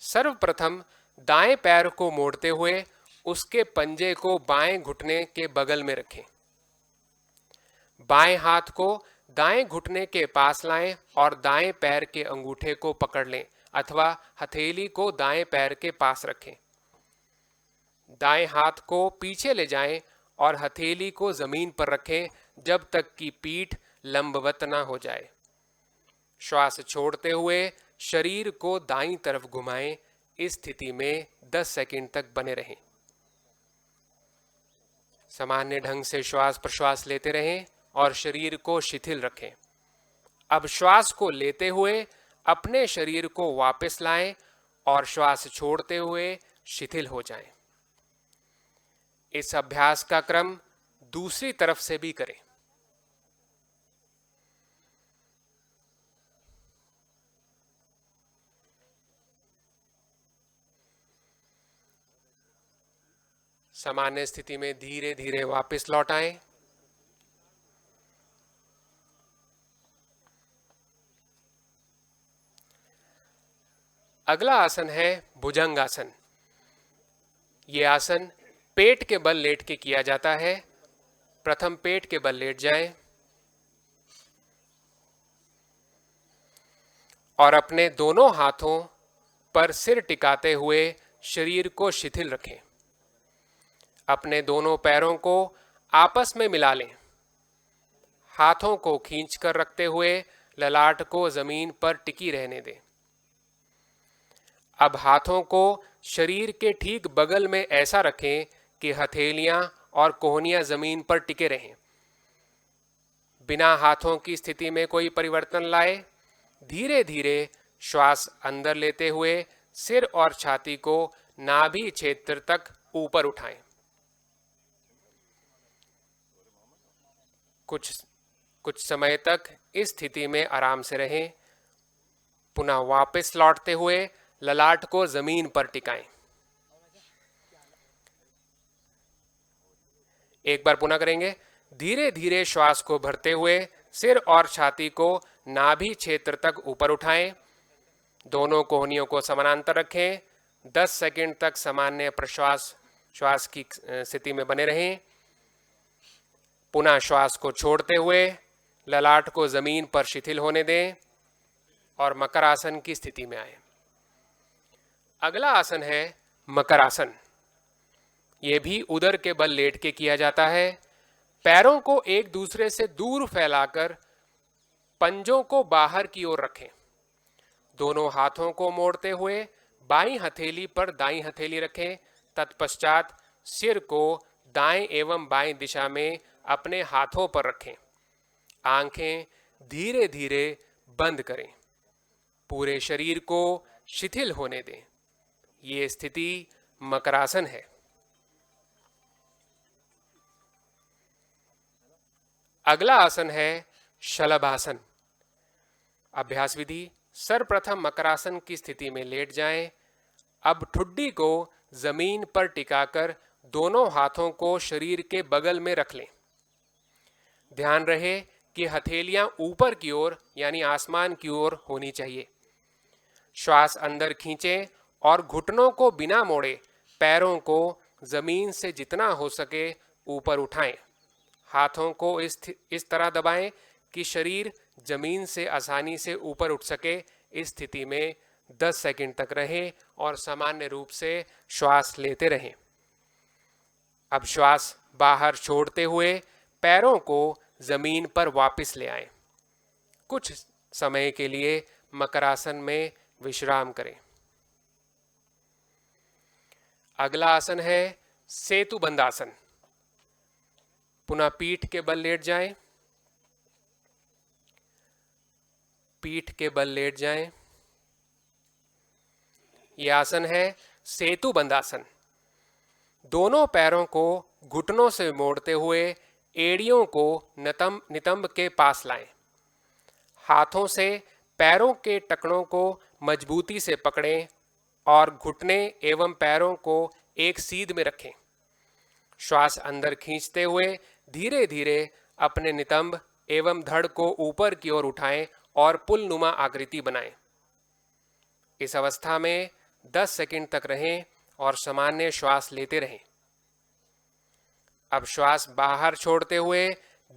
सर्वप्रथम दाएं पैर को मोड़ते हुए उसके पंजे को बाएं घुटने के बगल में रखें। बाएं हाथ को दाएं घुटने के पास लाएं और दाएं पैर के अंगूठे को पकड़ लें अथवा हथेली को दाएं पैर के पास रखें। दाएं हाथ को पीछे ले जाएं और हथेली को जमीन पर रखें जब तक कि पीठ लंबवत ना हो जाए। श्वास छोड़ते हुए शरीर को दाईं तरफ घुमाएं। इस स्थिति में 10 सेकंड तक बने रहें। सामान्य ढंग से श्वास प्रश्वास लेते रहें और शरीर को शिथिल रखें। अब श्वास को लेते हुए अपने शरीर को वापस लाएं और श्वास छोड़ते हुए शिथिल हो जाएं। इस अभ्यास का क्रम दूसरी तरफ से भी करें। सामान्य स्थिति में धीरे धीरे वापस लौट आएं। अगला आसन है भुजंगासन। ये आसन पेट के बल लेट के किया जाता है। प्रथम पेट के बल लेट जाएं और अपने दोनों हाथों पर सिर टिकाते हुए शरीर को शिथिल रखें। अपने दोनों पैरों को आपस में मिला लें। हाथों को खींचकर रखते हुए ललाट को जमीन पर टिकी रहने दें। अब हाथों को शरीर के ठीक बगल में ऐसा रखें कि हथेलियां और कोहनियां जमीन पर टिके रहें। बिना हाथों की स्थिति में कोई परिवर्तन लाए। धीरे धीरे श्वास अंदर लेते हुए सिर और छाती को नाभि क्षेत्र तक ऊपर उठाएं। कुछ समय तक इस स्थिति में आराम से रहें। पुनः वापस लौटते हुए ललाट को जमीन पर टिकाएं। एक बार पुनः करेंगे। धीरे धीरे श्वास को भरते हुए सिर और छाती को नाभि क्षेत्र तक ऊपर उठाएं। दोनों कोहनियों को समानांतर रखें। 10 सेकंड तक सामान्य प्रश्वास श्वास की स्थिति में बने रहें। पुनः श्वास को छोड़ते हुए ललाट को जमीन पर शिथिल होने दें और मकर आसन की स्थिति में आए। अगला आसन है मकर आसन। यह भी उदर के बल लेट के किया जाता है। पैरों को एक दूसरे से दूर फैलाकर पंजों को बाहर की ओर रखें। दोनों हाथों को मोड़ते हुए बाईं हथेली पर दाईं हथेली रखें। तत्पश्चात सिर को दाएं एवं बाएं दिशा में अपने हाथों पर रखें। आंखें धीरे धीरे बंद करें। पूरे शरीर को शिथिल होने दें। ये स्थिति मकरासन है। अगला आसन है शलभासन। अभ्यास विधि। सर्वप्रथम मकरासन की स्थिति में लेट जाएं। अब ठुड्डी को जमीन पर टिकाकर दोनों हाथों को शरीर के बगल में रख लें। ध्यान रहे कि हथेलियां ऊपर की ओर यानी आसमान की ओर होनी चाहिए। श्वास अंदर खींचें और घुटनों को बिना मोड़े पैरों को जमीन से जितना हो सके ऊपर उठाएं। हाथों को इस तरह दबाएं कि शरीर जमीन से आसानी से ऊपर उठ सके। इस स्थिति में 10 सेकंड तक रहें और सामान्य रूप से श्वास लेते रहें। अब श्वास बाहर छोड़ते हुए पैरों को जमीन पर वापस ले आएं। कुछ समय के लिए मकरासन में विश्राम करें। अगला आसन है सेतुबंध आसन। पुनः पीठ के बल लेट जाएं। पीठ के बल लेट जाएं। यह आसन है सेतुबंध आसन। दोनों पैरों को घुटनों से मोड़ते हुए एड़ियों को नितंब के पास लाएं। हाथों से पैरों के टखनों को मजबूती से पकड़ें और घुटने एवं पैरों को एक सीध में रखें। श्वास अंदर खींचते हुए धीरे धीरे अपने नितंब एवं धड़ को ऊपर की ओर उठाएं और पुलनुमा आकृति बनाएं। इस अवस्था में 10 सेकंड तक रहें और सामान्य श्वास लेते रहें। अब श्वास बाहर छोड़ते हुए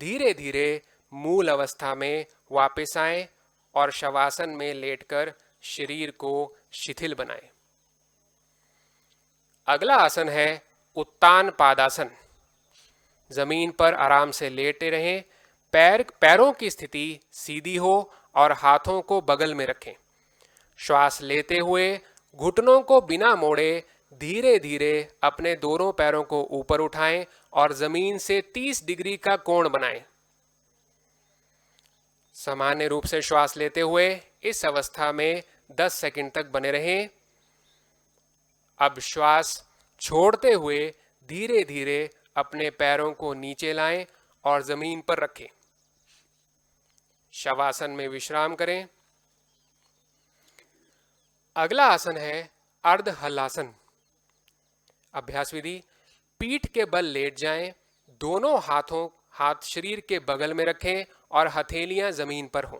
धीरे धीरे मूल अवस्था में वापस आएं और शवासन में लेटकर शरीर को शिथिल बनाएं। अगला आसन है उत्तान पादासन। जमीन पर आराम से लेटे रहें। पैरों की स्थिति सीधी हो और हाथों को बगल में रखें। श्वास लेते हुए घुटनों को बिना मोड़े धीरे धीरे अपने दोनों पैरों को ऊपर उठाएं और जमीन से 30 डिग्री का कोण बनाएं। सामान्य रूप से श्वास लेते हुए इस अवस्था में 10 सेकंड तक बने रहें। अब श्वास छोड़ते हुए धीरे धीरे अपने पैरों को नीचे लाएं और जमीन पर रखें। शवासन में विश्राम करें। अगला आसन है अर्ध हलासन। अभ्यास विधि। पीठ के बल लेट जाएं। दोनों हाथ शरीर के बगल में रखें और हथेलियां जमीन पर हों।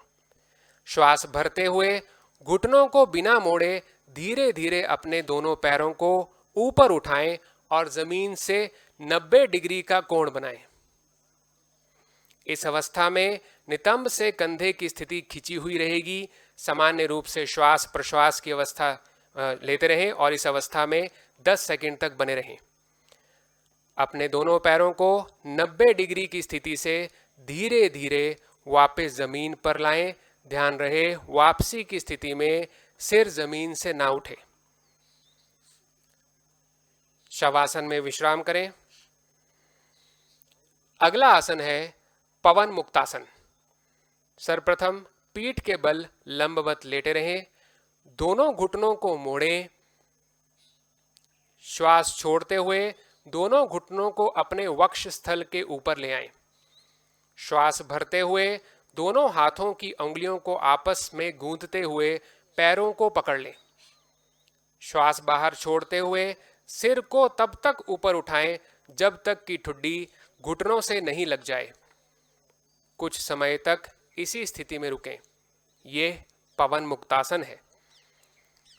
श्वास भरते हुए घुटनों को बिना मोड़े धीरे धीरे अपने दोनों पैरों को ऊपर उठाएं और जमीन से 90 डिग्री का कोण बनाएं। इस अवस्था में नितंब से कंधे की स्थिति खिंची हुई रहेगी। सामान्य रूप से श्वास प्रश्वास की अवस्था लेते रहें और इस अवस्था में 10 सेकंड तक बने रहें। अपने दोनों पैरों को 90 डिग्री की स्थिति से धीरे धीरे वापस जमीन पर लाएं। ध्यान रहे वापसी की स्थिति में सिर जमीन से ना उठे। शवासन में विश्राम करें। अगला आसन है पवन मुक्तासन। सर्वप्रथम पीठ के बल लंबवत लेटे रहें, दोनों घुटनों को मोड़ें। श्वास छोड़ते हुए दोनों घुटनों को अपने वक्ष स्थल के ऊपर ले आएं। श्वास भरते हुए दोनों हाथों की उंगलियों को आपस में गूंथते हुए पैरों को पकड़ लें। श्वास बाहर छोड़ते हुए सिर को तब तक ऊपर उठाएं जब तक कि ठुड्डी घुटनों से नहीं लग जाए। कुछ समय तक इसी स्थिति में रुकें। ये पवन मुक्तासन है।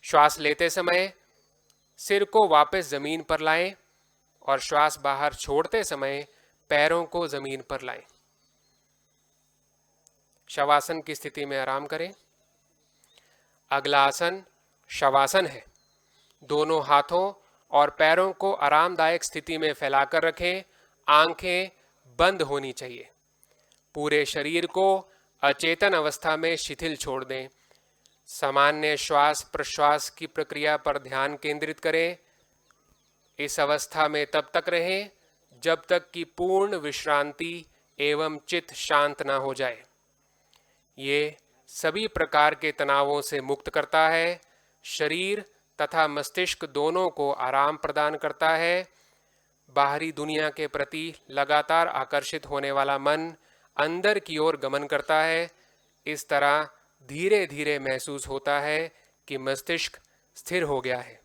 श्वास लेते समय सिर को वापस जमीन पर लाएं और श्वास बाहर छोड़ते समय पैरों को जमीन पर लाएं। शवासन की स्थिति में आराम करें। अगला आसन शवासन है। दोनों हाथों और पैरों को आरामदायक स्थिति में फैलाकर रखें। आंखें बंद होनी चाहिए। पूरे शरीर को अचेतन अवस्था में शिथिल छोड़ दें। सामान्य श्वास प्रश्वास की प्रक्रिया पर ध्यान केंद्रित करें। इस अवस्था में तब तक रहें जब तक कि पूर्ण विश्रांति एवं चित्त शांत ना हो जाए। ये सभी प्रकार के तनावों से मुक्त करता है, शरीर तथा मस्तिष्क दोनों को आराम प्रदान करता है। बाहरी दुनिया के प्रति लगातार आकर्षित होने वाला मन अंदर की ओर गमन करता है। इस तरह धीरे धीरे महसूस होता है कि मस्तिष्क स्थिर हो गया है।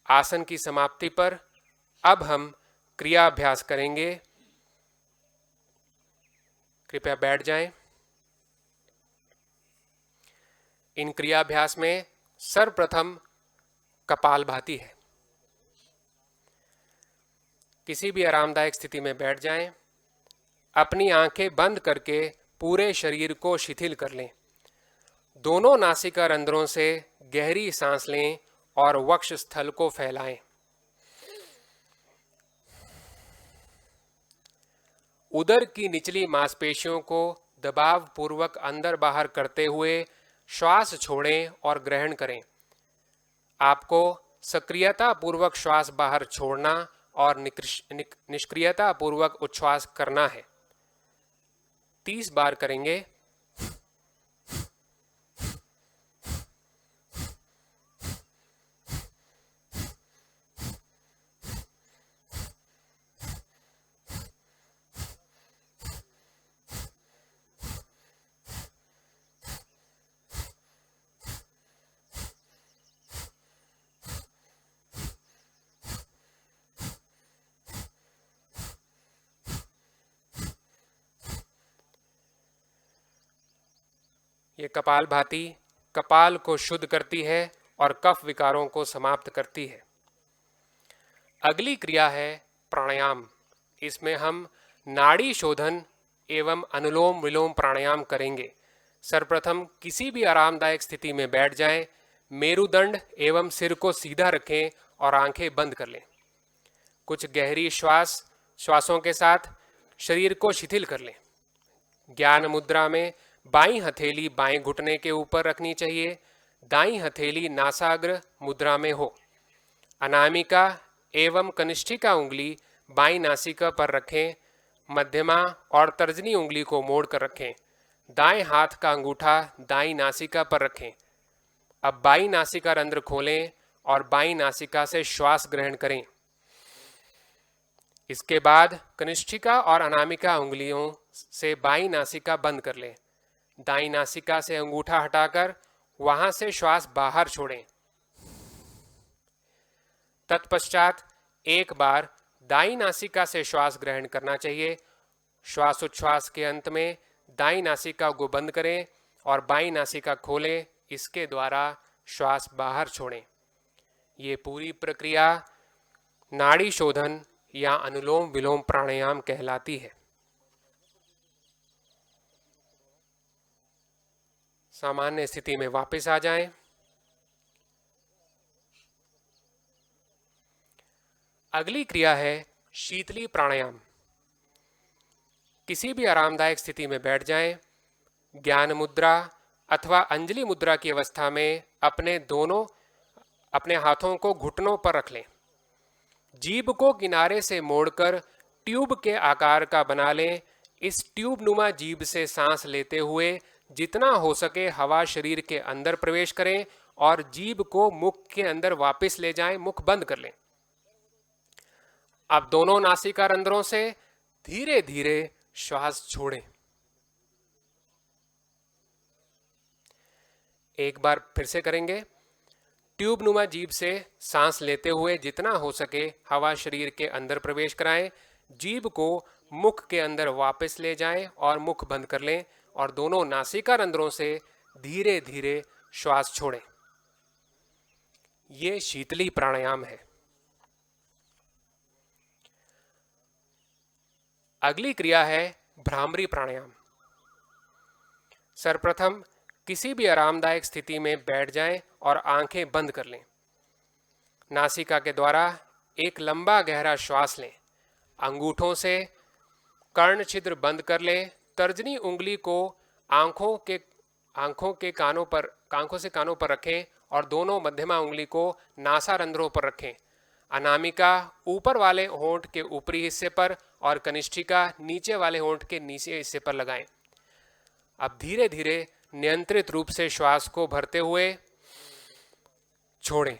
आसन की समाप्ति पर अब हम क्रियाभ्यास करेंगे। कृपया बैठ जाएं। इन क्रियाभ्यास में सर्वप्रथम कपालभाति है। किसी भी आरामदायक स्थिति में बैठ जाएं। अपनी आंखें बंद करके पूरे शरीर को शिथिल कर लें। दोनों नासिका रंध्रों से गहरी सांस लें और वक्ष स्थल को फैलाएं। उदर की निचली मांसपेशियों को दबाव पूर्वक अंदर बाहर करते हुए श्वास छोड़ें और ग्रहण करें। आपको सक्रियता पूर्वक श्वास बाहर छोड़ना और निष्क्रियता पूर्वक उच्छ्वास करना है। 30 बार करेंगे। ये कपालभाति कपाल को शुद्ध करती है और कफ विकारों को समाप्त करती है। अगली क्रिया है प्राणायाम। इसमें हम नाड़ी शोधन एवं अनुलोम विलोम प्राणायाम करेंगे। सर्वप्रथम किसी भी आरामदायक स्थिति में बैठ जाएं। मेरुदंड एवं सिर को सीधा रखें और आंखें बंद कर लें। कुछ गहरी श्वासों के साथ शरीर को शिथिल कर लें। ज्ञान मुद्रा में बाईं हथेली बाएं घुटने के ऊपर रखनी चाहिए। दाईं हथेली नासाग्र मुद्रा में हो। अनामिका एवं कनिष्ठिका उंगली बाईं नासिका पर रखें। मध्यमा और तर्जनी उंगली को मोड़ कर रखें। दाएं हाथ का अंगूठा दाईं नासिका पर रखें। अब बाईं नासिका रंध्र खोलें और बाईं नासिका से श्वास ग्रहण करें। इसके बाद कनिष्ठिका और अनामिका उंगलियों से बाईं नासिका बंद कर लें। दाईं नासिका से अंगूठा हटाकर वहां से श्वास बाहर छोड़ें। तत्पश्चात एक बार दाईं नासिका से श्वास ग्रहण करना चाहिए। श्वासोच्छ्वास के अंत में दाईं नासिका को बंद करें और बाईं नासिका खोलें। इसके द्वारा श्वास बाहर छोड़ें। ये पूरी प्रक्रिया नाड़ी शोधन या अनुलोम विलोम प्राणायाम कहलाती है। सामान्य स्थिति में वापस आ जाएं। अगली क्रिया है शीतली प्राणायाम। किसी भी आरामदायक स्थिति में बैठ जाएं। ज्ञान मुद्रा अथवा अंजलि मुद्रा की अवस्था में अपने हाथों को घुटनों पर रख लें। जीभ को किनारे से मोड़कर ट्यूब के आकार का बना लें। इस ट्यूब नुमा जीभ से सांस लेते हुए जितना हो सके हवा शरीर के अंदर प्रवेश करें और जीभ को मुख के अंदर वापस ले जाएं, मुख बंद कर लें। अब दोनों नासिका रंध्रों से धीरे धीरे श्वास छोड़ें। एक बार फिर से करेंगे। ट्यूब नुमा जीभ से सांस लेते हुए जितना हो सके हवा शरीर के अंदर प्रवेश कराएं, जीभ को मुख के अंदर वापस ले जाएं और मुख बंद कर लें और दोनों नासिका रंध्रों से धीरे धीरे श्वास छोड़ें। ये शीतली प्राणायाम है। अगली क्रिया है भ्रामरी प्राणायाम। सर्वप्रथम किसी भी आरामदायक स्थिति में बैठ जाएं और आंखें बंद कर लें। नासिका के द्वारा एक लंबा गहरा श्वास लें। अंगूठों से कर्ण छिद्र बंद कर लें। तर्जनी उंगली को आंखों से कानों पर रखें और दोनों मध्यमा उंगली को नासा रंध्रों पर रखें। अनामिका ऊपर वाले होंठ के ऊपरी हिस्से पर और कनिष्ठिका नीचे वाले होंठ के नीचे हिस्से पर लगाएं। अब धीरे धीरे नियंत्रित रूप से श्वास को भरते हुए छोड़ें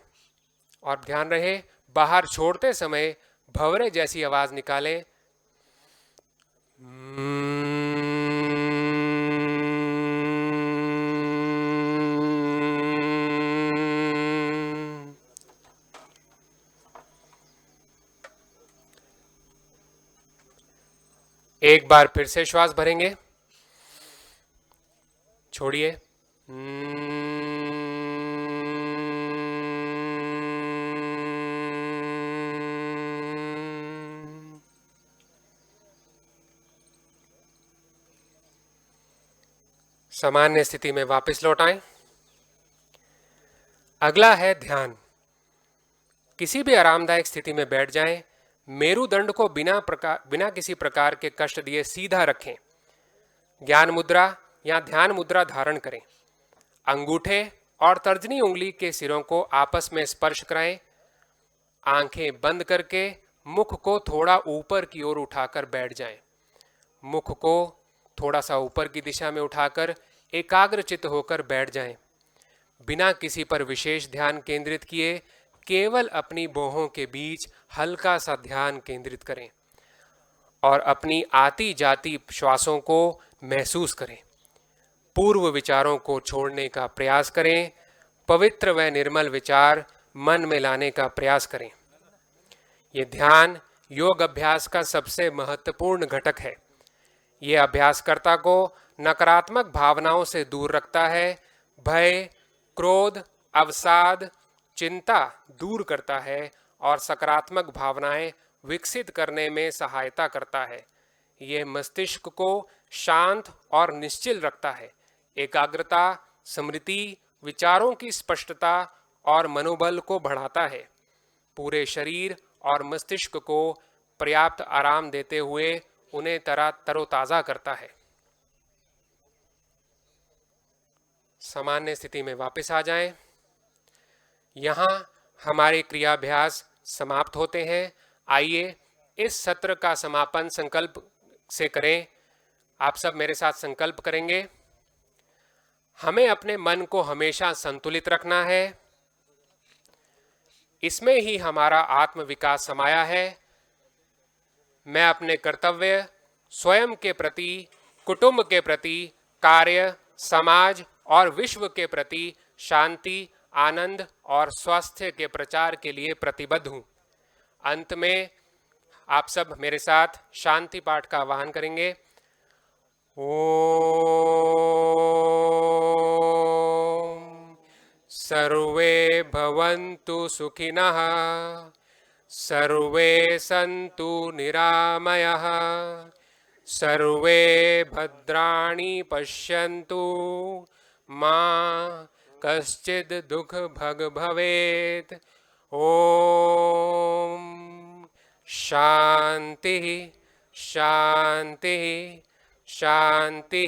और ध्यान रहे बाहर छोड़ते समय भंवरे जैसी आवाज निकालें। एक बार फिर से श्वास भरेंगे। छोड़िए। सामान्य स्थिति में वापस लौट आएं। अगला है ध्यान। किसी भी आरामदायक स्थिति में बैठ जाएं। मेरुदंड को बिना किसी प्रकार के कष्ट दिए सीधा रखें। ज्ञान मुद्रा या ध्यान मुद्रा धारण करें। अंगूठे और तर्जनी उंगली के सिरों को आपस में स्पर्श कराएं। आंखें बंद करके मुख को थोड़ा ऊपर की ओर उठाकर बैठ जाएं। मुख को थोड़ा सा ऊपर की दिशा में उठाकर एकाग्रचित्त होकर बैठ जाएं। बिना किसी पर विशेष ध्यान केंद्रित किए केवल अपनी भौहों के बीच हल्का सा ध्यान केंद्रित करें और अपनी आती जाती श्वासों को महसूस करें। पूर्व विचारों को छोड़ने का प्रयास करें। पवित्र व निर्मल विचार मन में लाने का प्रयास करें। ये ध्यान योग अभ्यास का सबसे महत्वपूर्ण घटक है। ये अभ्यासकर्ता को नकारात्मक भावनाओं से दूर रखता है। भय, क्रोध, अवसाद, चिंता दूर करता है और सकारात्मक भावनाएं विकसित करने में सहायता करता है। ये मस्तिष्क को शांत और निश्चल रखता है। एकाग्रता, स्मृति, विचारों की स्पष्टता और मनोबल को बढ़ाता है। पूरे शरीर और मस्तिष्क को पर्याप्त आराम देते हुए उन्हें तरोताजा करता है। सामान्य स्थिति में वापस आ जाएं। यहाँ हमारे क्रियाभ्यास समाप्त होते हैं। आइए इस सत्र का समापन संकल्प से करें। आप सब मेरे साथ संकल्प करेंगे। हमें अपने मन को हमेशा संतुलित रखना है। इसमें ही हमारा आत्मविकास समाया है। मैं अपने कर्तव्य स्वयं के प्रति, कुटुंब के प्रति, कार्य, समाज और विश्व के प्रति शांति, आनंद और स्वास्थ्य के प्रचार के लिए प्रतिबद्ध हूँ। अंत में आप सब मेरे साथ शांति पाठ का आह्वान करेंगे। ओम सर्वे भवन्तु सुखिनः, सर्वे सन्तु निरामयः, सर्वे भद्राणि पश्यन्तु, मा कश्चित् दुःख भग भवेत्। ओम शांति शांति शांति।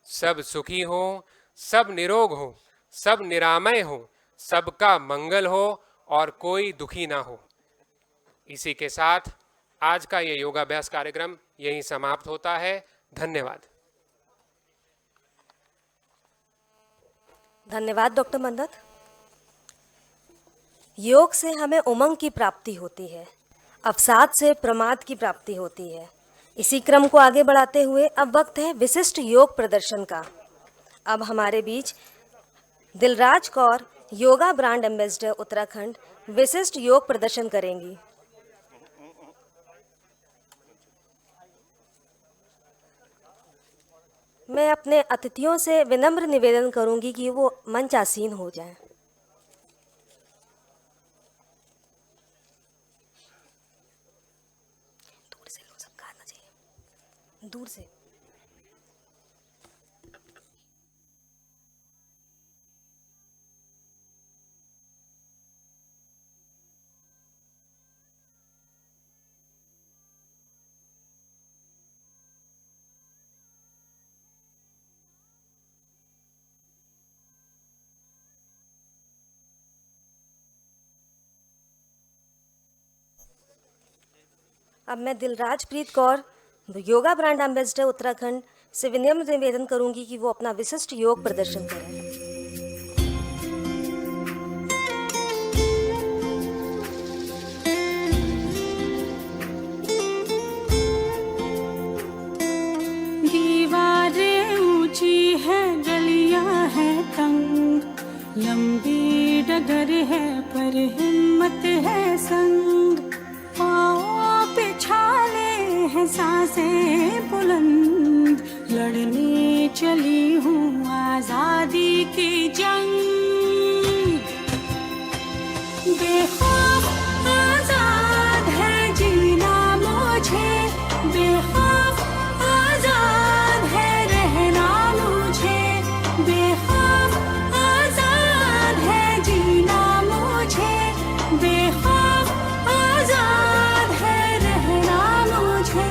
सब सुखी हो, सब निरोग हो, सब निरामय हो, सबका मंगल हो और कोई दुखी ना हो। इसी के साथ आज का ये योगाभ्यास कार्यक्रम यहीं समाप्त होता है। धन्यवाद। धन्यवाद डॉक्टर मंदत। योग से हमें उमंग की प्राप्ति होती है, अवसाद से प्रमाद की प्राप्ति होती है। इसी क्रम को आगे बढ़ाते हुए अब वक्त है विशिष्ट योग प्रदर्शन का। अब हमारे बीच दिलराज कौर, योगा ब्रांड एम्बेसडर उत्तराखंड, विशिष्ट योग प्रदर्शन करेंगी। मैं अपने अतिथियों से विनम्र निवेदन करूंगी कि वो मंच आसीन हो जाएं। दूर से लोग सबका आना चाहिए, दूर से। अब मैं दिलराजप्रीत कौर, योगा ब्रांड एम्बेसडर उत्तराखंड से विनम्र निवेदन करूंगी कि वो अपना विशिष्ट योग प्रदर्शन करें। दीवारें ऊंची है, गलियां है तंग, लंबी डगर है पर हिम्मत है संग। पाँव पे छाले हैं, सांसें बुलंद, लड़ने चली हूँ आजादी की जंग। बेखौफ आजाद है जीना मुझे, बेखौफ आजाद है रहना मुझे, बेखौफ आजाद है जीना मुझे, बेखौफ आजाद है रहना मुझे।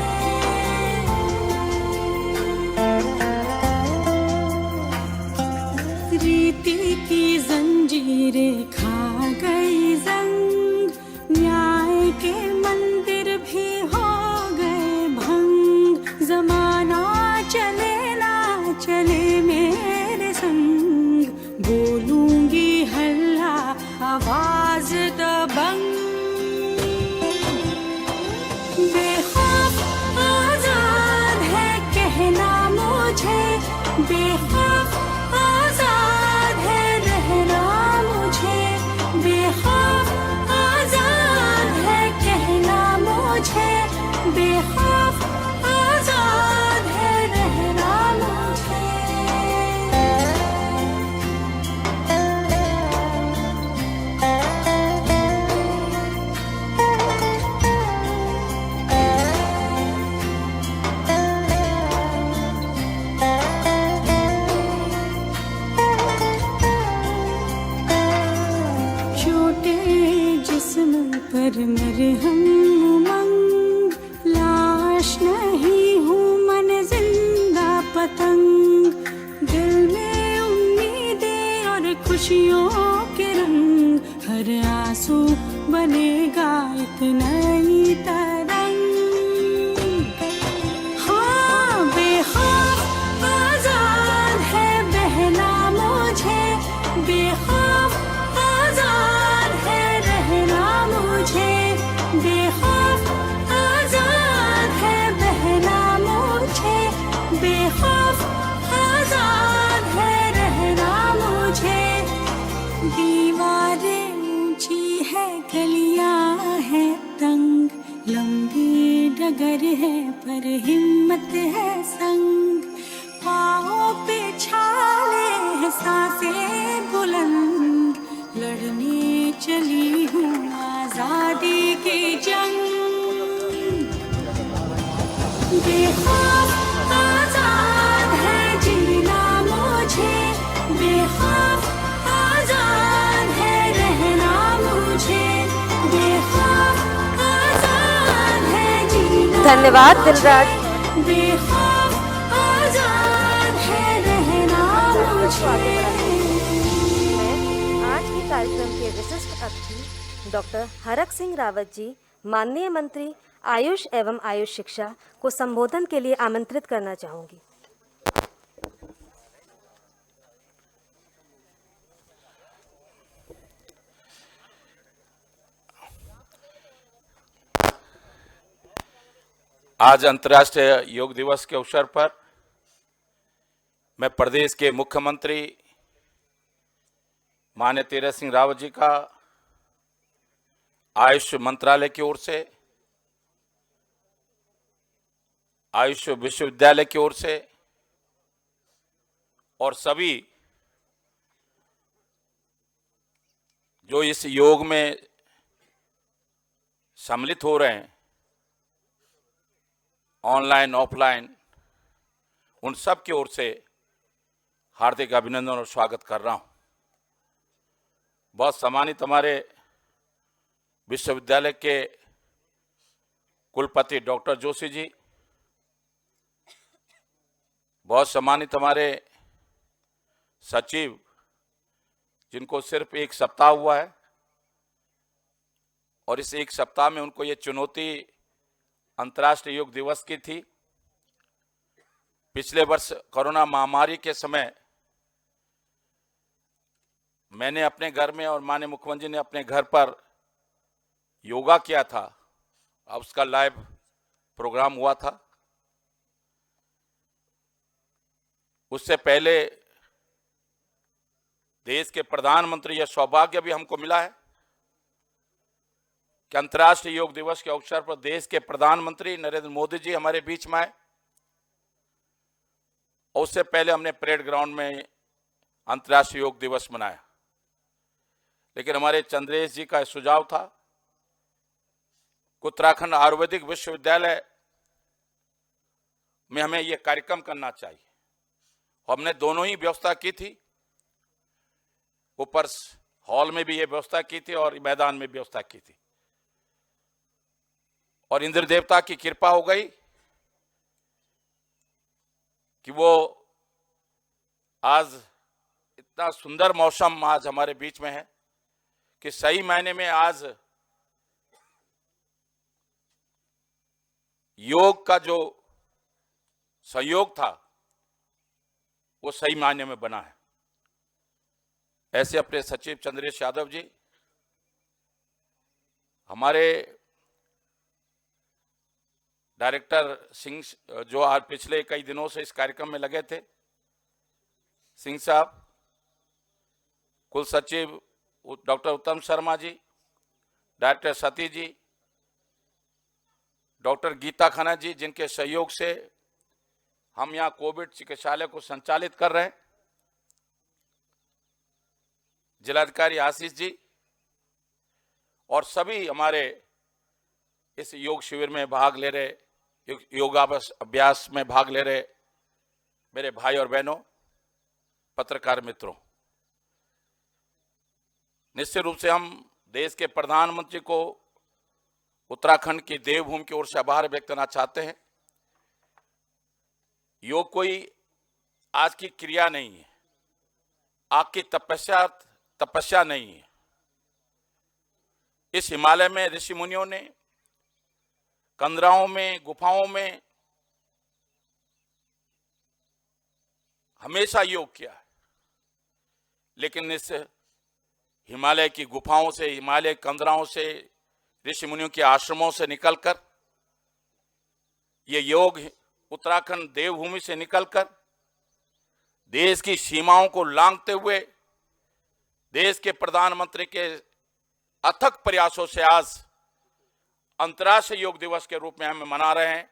रीति की जंजीरें खा गई जंग, न्याय के मंदिर भी हो गए भंग। जमाना चले ना चले मेरे संग, बोलूंगी हल्ला आवाज दबंग। बेखौफ आजाद है कहना मुझे, बेखौफ आजाद है रहना मुझे, बेखौफ आजाद है कहना मुझे, बेखौफ आजाद है रहना मुझे। छोटे जिस्म पर मरहम उमंग, लाश नहीं हूँ मन जिंदा पतंग। दिल में उम्मीदें और खुशियों के रंग, हर आंसू बनेगा एक नई तरंग। हाँ बेखौफ आजाद है बहना मुझे, बेखौफ आजाद है रहना मुझे, बेखौफ आजाद है बहना मुझे, बेखौफ आजाद है रहना मुझे। दीवारें ऊंची है, गलियां है तंग, लंबी डगर है पर हिम्मत है संग। पाँव पे छाले हैं, सांसें बुलंद, लड़ने चली हूँ आजादी की जंग। बेखौफ आजाद है जीना मुझे, बेखौफ आजाद है रहना मुझे, बेखौफ आजाद है जीना। धन्यवाद दिलराज। बेखौफ आजाद है रहना मुझे। आज के कार्यक्रम के विशिष्ट अतिथि डॉक्टर हरक सिंह रावत जी, माननीय मंत्री आयुष एवं आयुष शिक्षा को संबोधन के लिए आमंत्रित करना चाहूँगी। आज अंतर्राष्ट्रीय योग दिवस के अवसर पर मैं प्रदेश के मुख्यमंत्री माननीय तीरथ सिंह रावत जी का आयुष मंत्रालय की ओर से, आयुष विश्वविद्यालय की ओर से और सभी जो इस योग में सम्मिलित हो रहे हैं, ऑनलाइन ऑफलाइन, उन सब की ओर से हार्दिक अभिनंदन और स्वागत कर रहा हूं। बहुत सम्मानित हमारे विश्वविद्यालय के कुलपति डॉक्टर जोशी जी, बहुत सम्मानित हमारे सचिव जिनको सिर्फ 1 सप्ताह हुआ है और इस 1 सप्ताह में उनको ये चुनौती अंतर्राष्ट्रीय योग दिवस की थी। पिछले वर्ष कोरोना महामारी के समय मैंने अपने घर में और माननीय मुख्यमंत्री ने अपने घर पर योगा किया था, अब उसका लाइव प्रोग्राम हुआ था। उससे पहले देश के प्रधानमंत्री, यह सौभाग्य भी हमको मिला है कि अंतर्राष्ट्रीय योग दिवस के अवसर पर देश के प्रधानमंत्री नरेंद्र मोदी जी हमारे बीच में आए और उससे पहले हमने परेड ग्राउंड में अंतर्राष्ट्रीय योग दिवस मनाया। लेकिन हमारे चंद्रेश जी का सुझाव था उत्तराखंड आयुर्वेदिक विश्वविद्यालय में हमें यह कार्यक्रम करना चाहिए। हमने दोनों ही व्यवस्था की थी, ऊपर हॉल में भी यह व्यवस्था की थी और मैदान में व्यवस्था की थी। और इंद्र देवता की कृपा हो गई कि वो आज इतना सुंदर मौसम आज हमारे बीच में है कि सही मायने में आज योग का जो सहयोग था वो सही मायने में बना है। ऐसे अपने सचिव चंद्रेश यादव जी, हमारे डायरेक्टर सिंह जो आज पिछले कई दिनों से इस कार्यक्रम में लगे थे, सिंह साहब, कुल सचिव डॉक्टर उत्तम शर्मा जी, डायरेक्टर सती जी, डॉक्टर गीता खन्ना जी, जिनके सहयोग से हम यहाँ कोविड चिकित्सालय को संचालित कर रहे हैं, जिलाधिकारी आशीष जी और सभी हमारे इस योग शिविर में भाग ले रहे, योगाभ्यास अभ्यास में भाग ले रहे मेरे भाई और बहनों, पत्रकार मित्रों, निश्चित रूप से हम देश के प्रधानमंत्री को उत्तराखंड की देवभूमि की ओर से आभार व्यक्त करना चाहते हैं। योग कोई आज की क्रिया नहीं है, आग की तपस्या नहीं है। इस हिमालय में ऋषि मुनियों ने कंदराओं में, गुफाओं में हमेशा योग किया है, लेकिन इस हिमालय की गुफाओं से, हिमालय कंदराओं से, ऋषि मुनियों के आश्रमों से निकलकर ये योग उत्तराखंड देवभूमि से निकलकर देश की सीमाओं को लांघते हुए देश के प्रधानमंत्री के अथक प्रयासों से आज अंतर्राष्ट्रीय योग दिवस के रूप में हम मना रहे हैं।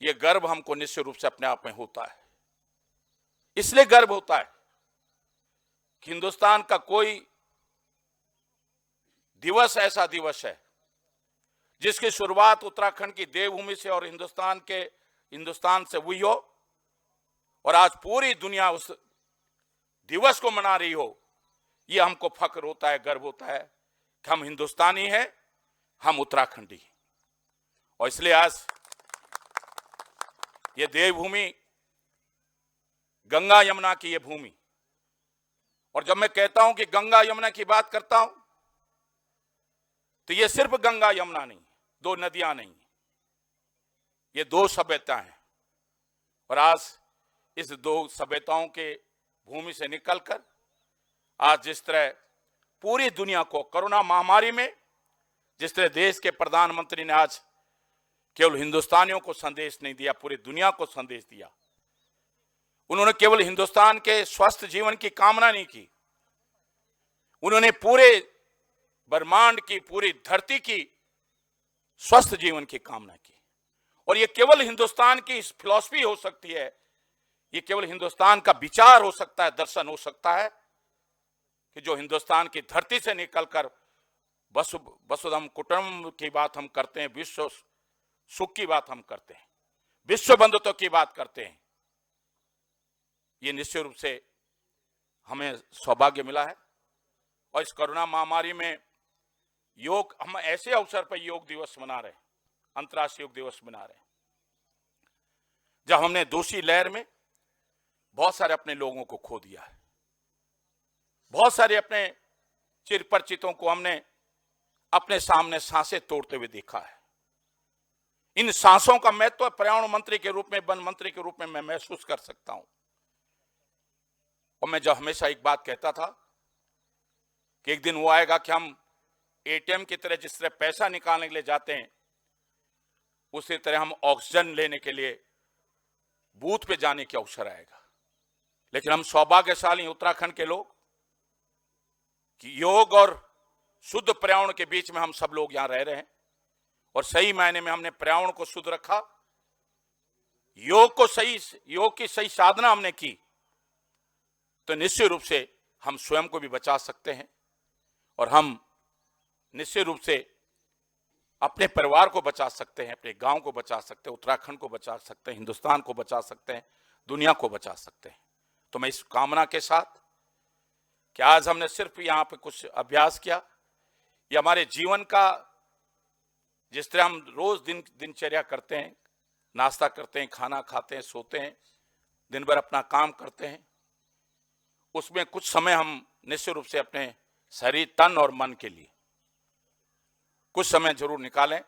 ये गर्व हमको निश्चित रूप से अपने आप में होता है। इसलिए गर्व होता है कि हिंदुस्तान का कोई दिवस ऐसा दिवस है जिसकी शुरुआत उत्तराखंड की देवभूमि से और हिंदुस्तान से हुई हो और आज पूरी दुनिया उस दिवस को मना रही हो। ये हमको फक्र होता है, गर्व होता है कि हम हिंदुस्तानी हैं, हम उत्तराखंडी हैं। और इसलिए आज ये देवभूमि गंगा यमुना की ये भूमि, और जब मैं कहता हूं कि गंगा यमुना की बात करता हूं तो ये सिर्फ गंगा यमुना नहीं, दो नदियां नहीं, ये दो सभ्यताएं हैं। और आज इस दो सभ्यताओं के भूमि से निकलकर आज जिस तरह पूरी दुनिया को कोरोना महामारी में जिस तरह देश के प्रधानमंत्री ने आज केवल हिंदुस्तानियों को संदेश नहीं दिया, पूरी दुनिया को संदेश दिया। उन्होंने केवल हिंदुस्तान के स्वस्थ जीवन की कामना नहीं की, उन्होंने पूरे ब्रह्मांड की, पूरी धरती की स्वस्थ जीवन की कामना की। और ये केवल हिंदुस्तान की फिलॉसफी हो सकती है, ये केवल हिंदुस्तान का विचार हो सकता है, दर्शन हो सकता है कि जो हिंदुस्तान की धरती से निकलकर वसुधैव कुटुंबकम की बात हम करते हैं, विश्व सुख की बात हम करते हैं, विश्व बंधुत्व की बात करते हैं। ये निश्चित रूप से हमें सौभाग्य मिला है। और इस कोरोना महामारी में योग, हम ऐसे अवसर पर योग दिवस मना रहे हैं, अंतर्राष्ट्रीय योग दिवस मना रहे हैं, जब हमने दूसरी लहर में बहुत सारे अपने लोगों को खो दिया है, बहुत सारे अपने चिर परिचितों को हमने अपने सामने सांसें तोड़ते हुए देखा है। इन सांसों का महत्व पर्यावरण मंत्री के रूप में, वन मंत्री के रूप में मैं महसूस कर सकता हूं। और मैं जो हमेशा एक बात कहता था कि एक दिन वो आएगा कि हम एटीएम की तरह जिस तरह पैसा निकालने के लिए जाते हैं, उसी तरह हम ऑक्सीजन लेने के लिए बूथ पे जाने की अवसर आएगा। लेकिन हम सौभाग्यशाली उत्तराखंड के लोग कि योग और शुद्ध पर्यावरण के बीच में हम सब लोग यहां रह रहे हैं और सही मायने में हमने पर्यावरण को शुद्ध रखा, योग की सही साधना हमने की, तो निश्चित रूप से हम स्वयं को भी बचा सकते हैं और हम निश्चित रूप से अपने परिवार को बचा सकते हैं, अपने गांव को बचा सकते हैं, उत्तराखंड को बचा सकते हैं, हिंदुस्तान को बचा सकते हैं, दुनिया को बचा सकते हैं। तो मैं इस कामना के साथ कि आज हमने सिर्फ यहाँ पे कुछ अभ्यास किया, ये हमारे जीवन का जिस तरह हम रोज दिनचर्या करते हैं, नाश्ता करते हैं, खाना खाते हैं, सोते हैं, दिन भर अपना काम करते हैं, उसमें कुछ समय हम निश्चित रूप से अपने शरीर, तन और मन के लिए कुछ समय जरूर निकालें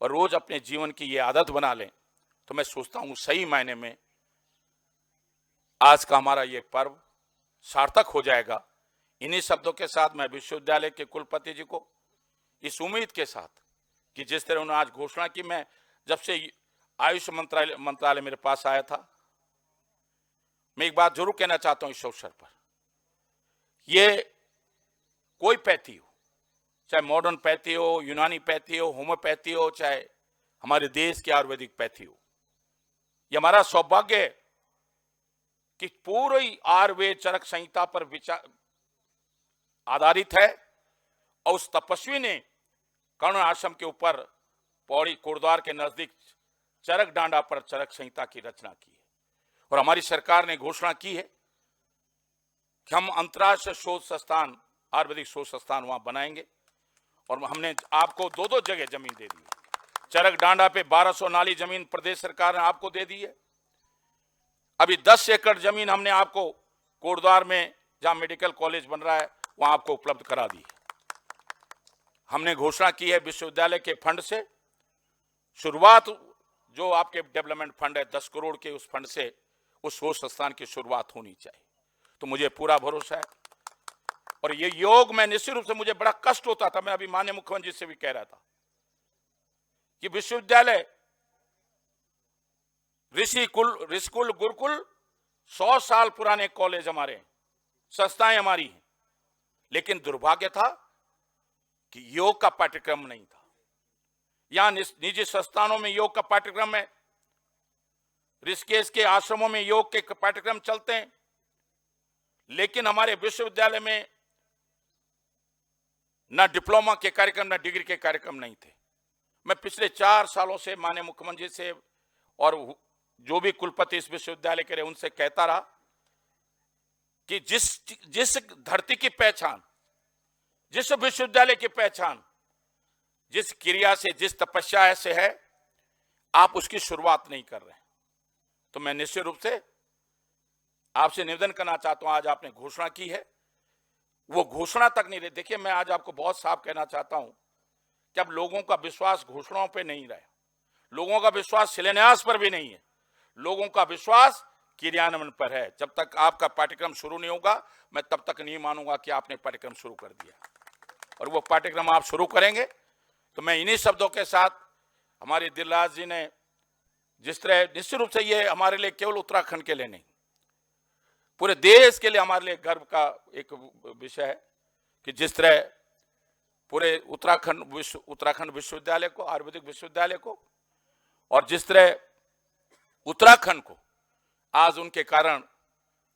और रोज अपने जीवन की ये आदत बना लें। तो मैं सोचता हूं सही मायने में आज का हमारा ये पर्व सार्थक हो जाएगा। इन्हीं शब्दों के साथ मैं विश्वविद्यालय के कुलपति जी को इस उम्मीद के साथ कि जिस तरह उन्होंने आज घोषणा की, मैं जब से आयुष मंत्रालय मेरे पास आया था, मैं एक बात जरूर कहना चाहता हूं इस अवसर पर, ये कोई पैथी हो, चाहे मॉडर्न पैथी हो, यूनानी पैथी हो, होम्योपैथी हो, चाहे हमारे देश की आयुर्वेदिक पैथी हो, ये हमारा सौभाग्य है कि पूरी आयुर्वेद चरक संहिता पर विचार आधारित है। और उस तपस्वी ने कर्ण आश्रम के ऊपर पौड़ी कोटद्वार के नजदीक चरक डांडा पर चरक संहिता की रचना की है। और हमारी सरकार ने घोषणा की है कि हम अंतर्राष्ट्रीय शोध संस्थान, आयुर्वेदिक शोध संस्थान वहां बनाएंगे। और हमने आपको दो जगह जमीन दे दी है। चरक डांडा पे 1200 नाली जमीन प्रदेश सरकार ने आपको दे दी है। अभी 10 एकड़ जमीन हमने आपको कोटद्वार में, जहां मेडिकल कॉलेज बन रहा है, वहां आपको उपलब्ध करा दी है। हमने घोषणा की है विश्वविद्यालय के फंड से शुरुआत, जो आपके डेवलपमेंट फंड है 10 करोड़ के, उस फंड से उस शोध संस्थान की शुरुआत होनी चाहिए। तो मुझे पूरा भरोसा है। और ये योग में निश्चित रूप से मुझे बड़ा कष्ट होता था, मैं अभी माननीय मुख्यमंत्री से भी कह रहा था कि विश्वविद्यालय, ऋषिकुल, गुरुकुल 100 साल पुराने कॉलेज हमारे, संस्थाएं हमारी हैं, लेकिन दुर्भाग्य था कि योग का पाठ्यक्रम नहीं था। यहां निजी संस्थानों में योग का पाठ्यक्रम है, ऋषिकेश के आश्रमों में योग के पाठ्यक्रम चलते हैं, लेकिन हमारे विश्वविद्यालय में ना डिप्लोमा के कार्यक्रम, ना डिग्री के कार्यक्रम नहीं थे। मैं पिछले 4 सालों से माननीय मुख्यमंत्री से और जो भी कुलपति इस विश्वविद्यालय के रहे उनसे कहता रहा कि जिस धरती की पहचान, जिस विश्वविद्यालय की पहचान, जिस क्रिया से, जिस तपस्या से है, आप उसकी शुरुआत नहीं कर रहे। तो मैं निश्चित रूप से आपसे निवेदन करना चाहता हूं, आज आपने घोषणा की है, वो घोषणा तक नहीं रही। देखिए, मैं आज आपको बहुत साफ कहना चाहता हूं कि अब लोगों का विश्वास घोषणाओं पे नहीं रहा, लोगों का विश्वास शिलान्यास पर भी नहीं है, लोगों का विश्वास क्रियान्वयन पर है। जब तक आपका पाठ्यक्रम शुरू नहीं होगा, मैं तब तक नहीं मानूंगा कि आपने पाठ्यक्रम शुरू कर दिया। और वो पाठ्यक्रम आप शुरू करेंगे तो मैं इन्हीं शब्दों के साथ, हमारे दिलराज जी ने जिस तरह, निश्चित रूप से ये हमारे लिए केवल उत्तराखंड के लिए नहीं, पूरे देश के लिए हमारे लिए गर्व का एक विषय है कि जिस तरह पूरे उत्तराखंड विश्वविद्यालय को, आयुर्वेदिक विश्वविद्यालय को, और जिस तरह उत्तराखंड को आज उनके कारण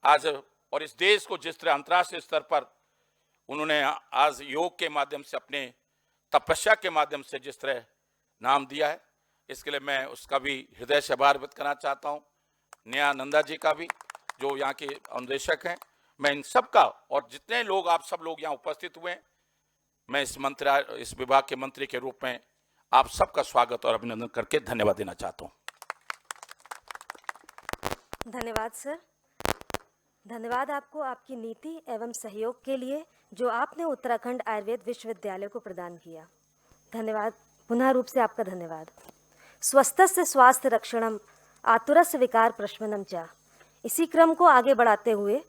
आज, और इस देश को जिस तरह अंतर्राष्ट्रीय स्तर पर उन्होंने आज योग के माध्यम से, अपने तपस्या के माध्यम से जिस तरह नाम दिया है, इसके लिए मैं उसका भी हृदय से आभार व्यक्त करना चाहता हूँ। नेहा नंदा जी का भी, जो यहाँ के अनुदेशक हैं, मैं इन सब का, और जितने लोग, आप सब लोग यहाँ उपस्थित हुए हैं, मैं इस विभाग के मंत्री के रूप में आप सबका स्वागत और अभिनंदन करके धन्यवाद देना चाहता हूँ। धन्यवाद सर। धन्यवाद आपको आपकी नीति एवं सहयोग के लिए जो आपने उत्तराखंड आयुर्वेद विश्वविद्यालय को प्रदान किया। धन्यवाद, पुनः रूप से आपका धन्यवाद। स्वस्थस्य स्वास्थ्य रक्षणम आतुरस्य विकार प्रशमनम च। इसी क्रम को आगे बढ़ाते हुए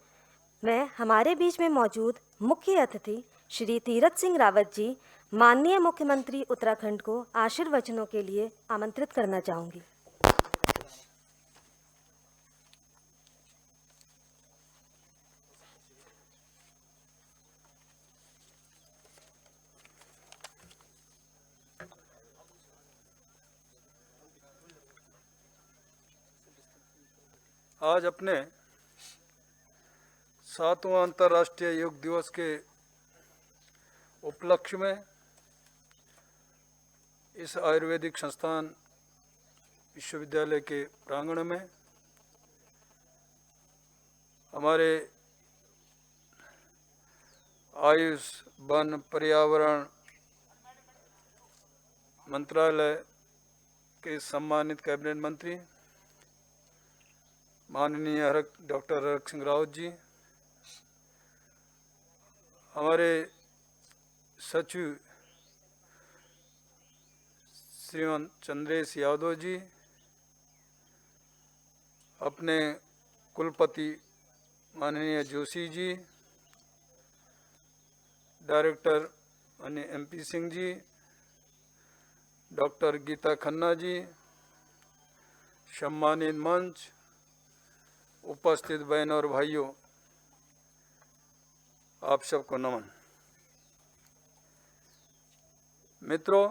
मैं हमारे बीच में मौजूद मुख्य अतिथि श्री तीरथ सिंह रावत जी, माननीय मुख्यमंत्री उत्तराखंड को आशीर्वचनों के लिए आमंत्रित करना चाहूँगी। आज अपने 7वां अंतर्राष्ट्रीय योग दिवस के उपलक्ष्य में इस आयुर्वेदिक संस्थान विश्वविद्यालय के प्रांगण में हमारे आयुष, वन, पर्यावरण मंत्रालय के सम्मानित कैबिनेट मंत्री माननीय डॉक्टर हरक सिंह रावत जी, हमारे सचिव श्रीमान चंद्रेश यादव जी, अपने कुलपति माननीय जोशी जी, डायरेक्टर माननीय MP सिंह जी, डॉक्टर गीता खन्ना जी, सम्मानित मंच, उपस्थित बहनों और भाइयों, आप सबको नमन। मित्रों,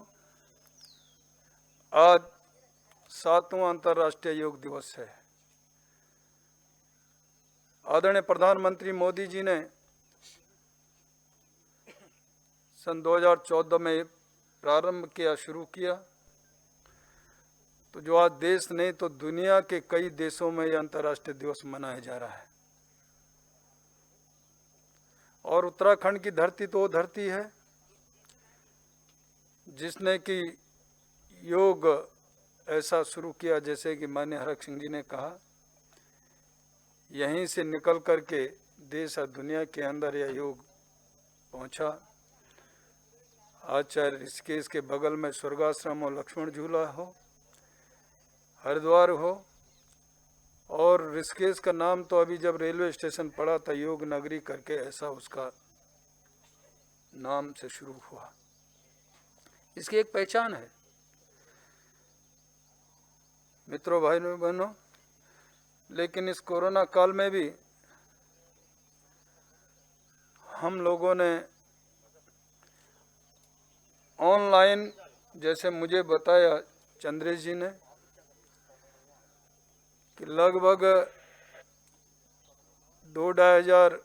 आज 7वां अंतर्राष्ट्रीय योग दिवस है। आदरणीय प्रधानमंत्री मोदी जी ने सन 2014 में प्रारंभ किया, शुरू किया, तो जो आज देश नहीं तो दुनिया के कई देशों में यह अंतर्राष्ट्रीय दिवस मनाया जा रहा है। और उत्तराखंड की धरती तो वो धरती है जिसने कि योग ऐसा शुरू किया, जैसे कि माननीय हरक सिंह जी ने कहा, यहीं से निकल करके देश और दुनिया के अंदर यह योग पहुंचा। आज चाहे ऋषिकेश के बगल में स्वर्गाश्रम और लक्ष्मण झूला हो, हरिद्वार हो, और ऋषिकेश का नाम तो अभी जब रेलवे स्टेशन पड़ा था योग नगरी करके, ऐसा उसका नाम से शुरू हुआ। इसकी एक पहचान है। मित्रों, भाइयों बहनों, लेकिन इस कोरोना काल में भी हम लोगों ने ऑनलाइन, जैसे मुझे बताया चंद्रेश जी ने, कि लगभग 2-2,500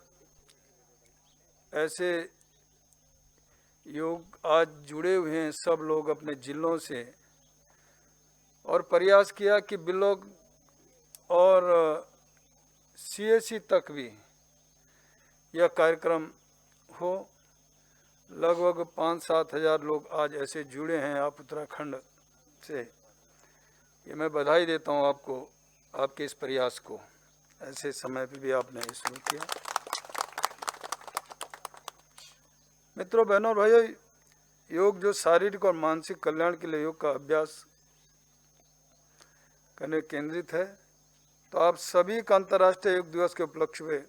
ऐसे योग आज जुड़े हुए हैं, सब लोग अपने जिलों से, और प्रयास किया कि ब्लॉक और CSC तक भी यह कार्यक्रम हो। लगभग 5-7 हज़ार लोग आज ऐसे जुड़े हैं आप उत्तराखंड से। ये मैं बधाई देता हूँ आपको, आपके इस प्रयास को। ऐसे समय पे भी आपने शुरू किया। मित्रों, बहनों और भाइयों, योग जो शारीरिक और मानसिक कल्याण के लिए योग का अभ्यास करने केंद्रित है, तो आप सभी का अंतर्राष्ट्रीय योग दिवस के उपलक्ष्य में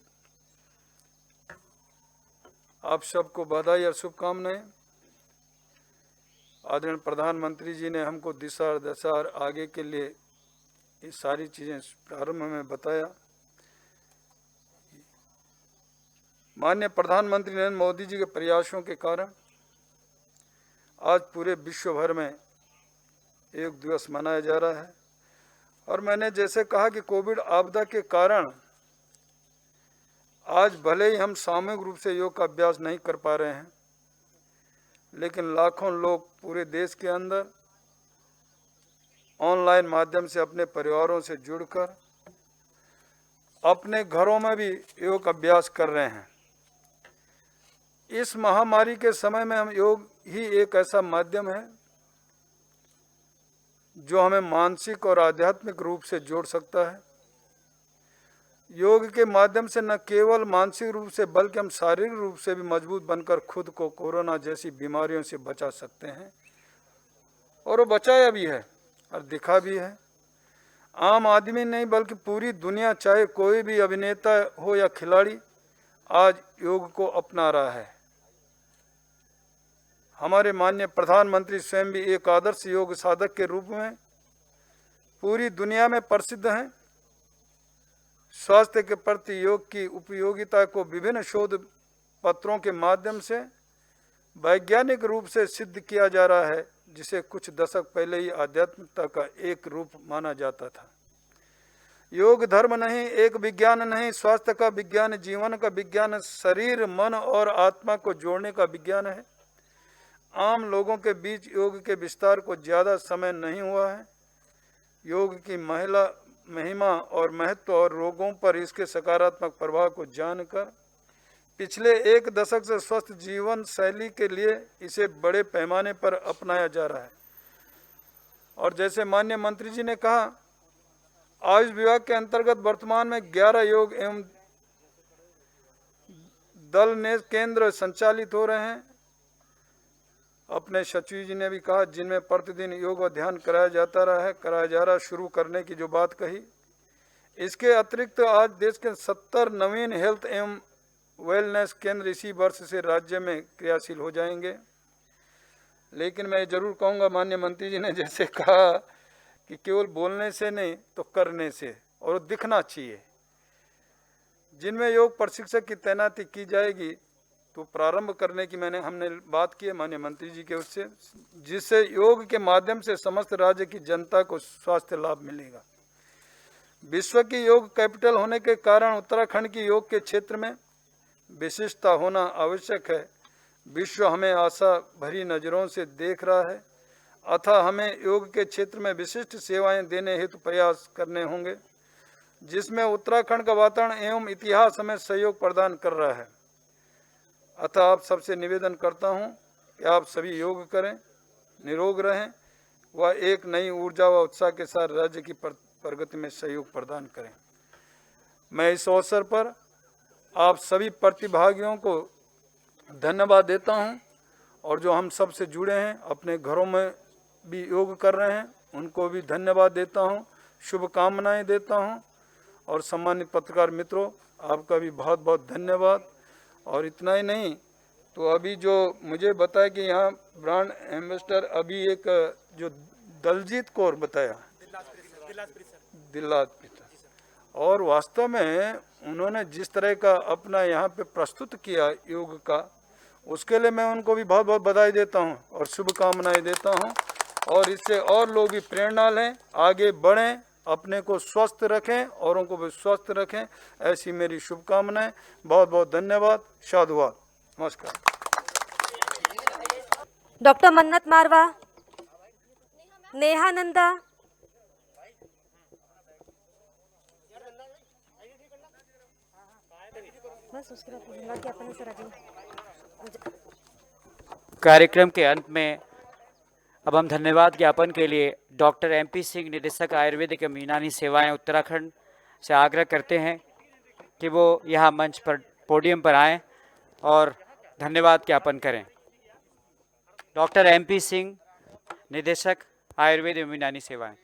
आप सबको बधाई और शुभकामनाएं। आदरणीय प्रधानमंत्री जी ने हमको दिशा दशा और आगे के लिए ये सारी चीज़ें प्रारंभ में बताया। माननीय प्रधानमंत्री नरेंद्र मोदी जी के प्रयासों के कारण आज पूरे विश्व भर में योग दिवस मनाया जा रहा है। और मैंने जैसे कहा कि कोविड आपदा के कारण आज भले ही हम सामूहिक रूप से योग का अभ्यास नहीं कर पा रहे हैं, लेकिन लाखों लोग पूरे देश के अंदर ऑनलाइन माध्यम से अपने परिवारों से जुड़कर अपने घरों में भी योग अभ्यास कर रहे हैं। इस महामारी के समय में हम योग ही एक ऐसा माध्यम है जो हमें मानसिक और आध्यात्मिक रूप से जोड़ सकता है। योग के माध्यम से न केवल मानसिक रूप से बल्कि हम शारीरिक रूप से भी मजबूत बनकर खुद को कोरोना जैसी बीमारियों से बचा सकते हैं, और वो बचाया भी है और दिखा भी है। आम आदमी नहीं बल्कि पूरी दुनिया, चाहे कोई भी अभिनेता हो या खिलाड़ी, आज योग को अपना रहा है। हमारे माननीय प्रधानमंत्री स्वयं भी एक आदर्श योग साधक के रूप में पूरी दुनिया में प्रसिद्ध हैं। स्वास्थ्य के प्रति योग की उपयोगिता को विभिन्न शोध पत्रों के माध्यम से वैज्ञानिक रूप से सिद्ध किया जा रहा है, जिसे कुछ दशक पहले ही आध्यात्मिकता का एक रूप माना जाता था। योग धर्म नहीं, एक विज्ञान नहीं, स्वास्थ्य का विज्ञान, जीवन का विज्ञान, शरीर, मन और आत्मा को जोड़ने का विज्ञान है। आम लोगों के बीच योग के विस्तार को ज़्यादा समय नहीं हुआ है। योग की महिमा और महत्व और रोगों पर इसके सकारात्मक प्रभाव को जानकर पिछले एक दशक से स्वस्थ जीवन शैली के लिए इसे बड़े पैमाने पर अपनाया जा रहा है। और जैसे माननीय मंत्री जी ने कहा, आयुष विभाग के अंतर्गत वर्तमान में 11 योग एवं दल ने केंद्र संचालित हो रहे हैं। अपने सचिव जी ने भी कहा, जिनमें प्रतिदिन योग और ध्यान कराया जा रहा शुरू करने की जो बात कही। इसके अतिरिक्त आज देश के 70 नवीन हेल्थ एवं वेलनेस केंद्र इसी वर्ष से राज्य में क्रियाशील हो जाएंगे। लेकिन मैं जरूर कहूँगा, माननीय मंत्री जी ने जैसे कहा कि केवल बोलने से नहीं तो करने से, और दिखना चाहिए। जिनमें योग प्रशिक्षक की तैनाती की जाएगी तो प्रारंभ करने की हमने बात की है माननीय मंत्री जी के उससे, जिससे योग के माध्यम से समस्त राज्य की जनता को स्वास्थ्य लाभ मिलेगा। विश्व की योग कैपिटल होने के कारण उत्तराखंड की योग के क्षेत्र में विशिष्टता होना आवश्यक है। विश्व हमें आशा भरी नज़रों से देख रहा है, अतः हमें योग के क्षेत्र में विशिष्ट सेवाएं देने हेतु प्रयास करने होंगे, जिसमें उत्तराखंड का वातावरण एवं इतिहास हमें सहयोग प्रदान कर रहा है। अतः आप सबसे निवेदन करता हूं कि आप सभी योग करें, निरोग रहें व एक नई ऊर्जा व उत्साह के साथ राज्य की प्रगति में सहयोग प्रदान करें। मैं इस अवसर पर आप सभी प्रतिभागियों को धन्यवाद देता हूं, और जो हम सब से जुड़े हैं, अपने घरों में भी योग कर रहे हैं, उनको भी धन्यवाद देता हूं, शुभकामनाएं देता हूं। और सम्मानित पत्रकार मित्रों, आपका भी बहुत बहुत धन्यवाद। और इतना ही नहीं, तो अभी जो मुझे बताया कि यहाँ ब्रांड एम्बेसडर अभी एक जो दलजीत कौर बताया, दिल्लात पिता, और वास्तव में उन्होंने जिस तरह का अपना यहाँ पे प्रस्तुत किया योग का, उसके लिए मैं उनको भी बहुत बहुत बधाई देता हूँ और शुभकामनाएं देता हूँ। और इससे और लोग भी प्रेरणा लें, आगे बढ़ें, अपने को स्वस्थ रखें, औरों को भी स्वस्थ रखें, ऐसी मेरी शुभकामनाएं। बहुत बहुत धन्यवाद, साधुवाद, नमस्कार। डॉक्टर मन्नत मारवा, नेहा नंदा, बस उसके बाद ज्ञापन सर कार्यक्रम के अंत में अब हम धन्यवाद ज्ञापन के लिए डॉक्टर MP सिंह, निदेशक आयुर्वेदिक एवं यूनानी सेवाएं उत्तराखंड से आग्रह करते हैं कि वो यहाँ मंच पर, पोडियम पर आएं और धन्यवाद ज्ञापन करें। डॉक्टर MP सिंह, निदेशक आयुर्वेद एवं यूनानी सेवाएं।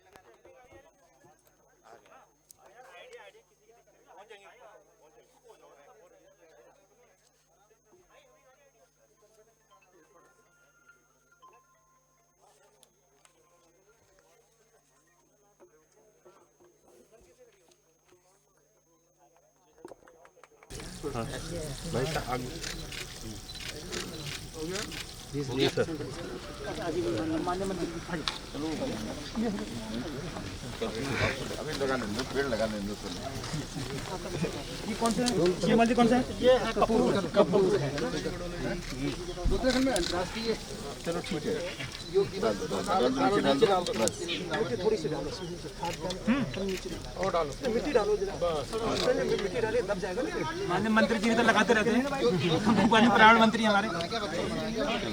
भाई साहब जी सर। अभी लगाने दो, पेड़ लगाने दो। ये कौन सा है? ये मल्टी कौन सा है? ये कपूर है। उत्तराखंड में अंतर्राष्ट्रीय। चलो ठीक है। थोड़ी सी डालो और डालो, मिट्टी डालो जरा, मिट्टी डालिए दब जाएगा ना। माननीय मंत्री जी तो लगाते रहते हैं, प्रधानमंत्री हमारे।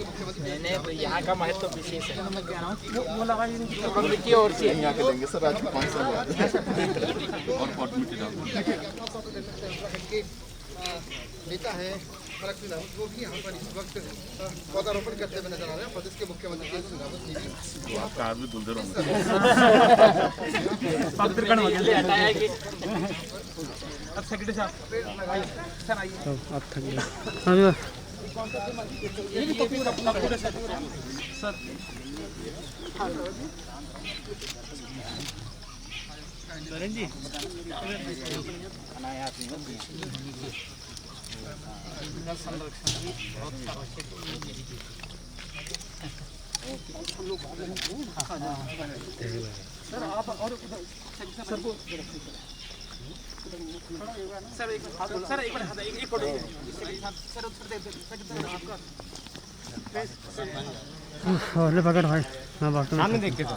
नहीं, यहाँ का महत्व तो विशेष है। वो लगाइए मिट्टी और से यहाँ के देंगे सर। आज 5 साल और पॉट मिट्टी डालो। नेता है फरक भी वो भी यहाँ पर इस वक्त पौधारोपण करते हुए नजर आ रहे हैं। प्रदेश के मुख्यमंत्री आपका आदमी बोलते रहो। अब सेक्रेटरी साहब सर आइए। आप थक गए सर। नरेंद्र जी सर आप और सर को सर एक सर एक बार एक फोटो सर आपका और पकड़ भाई मैं बात सामने देख के सर।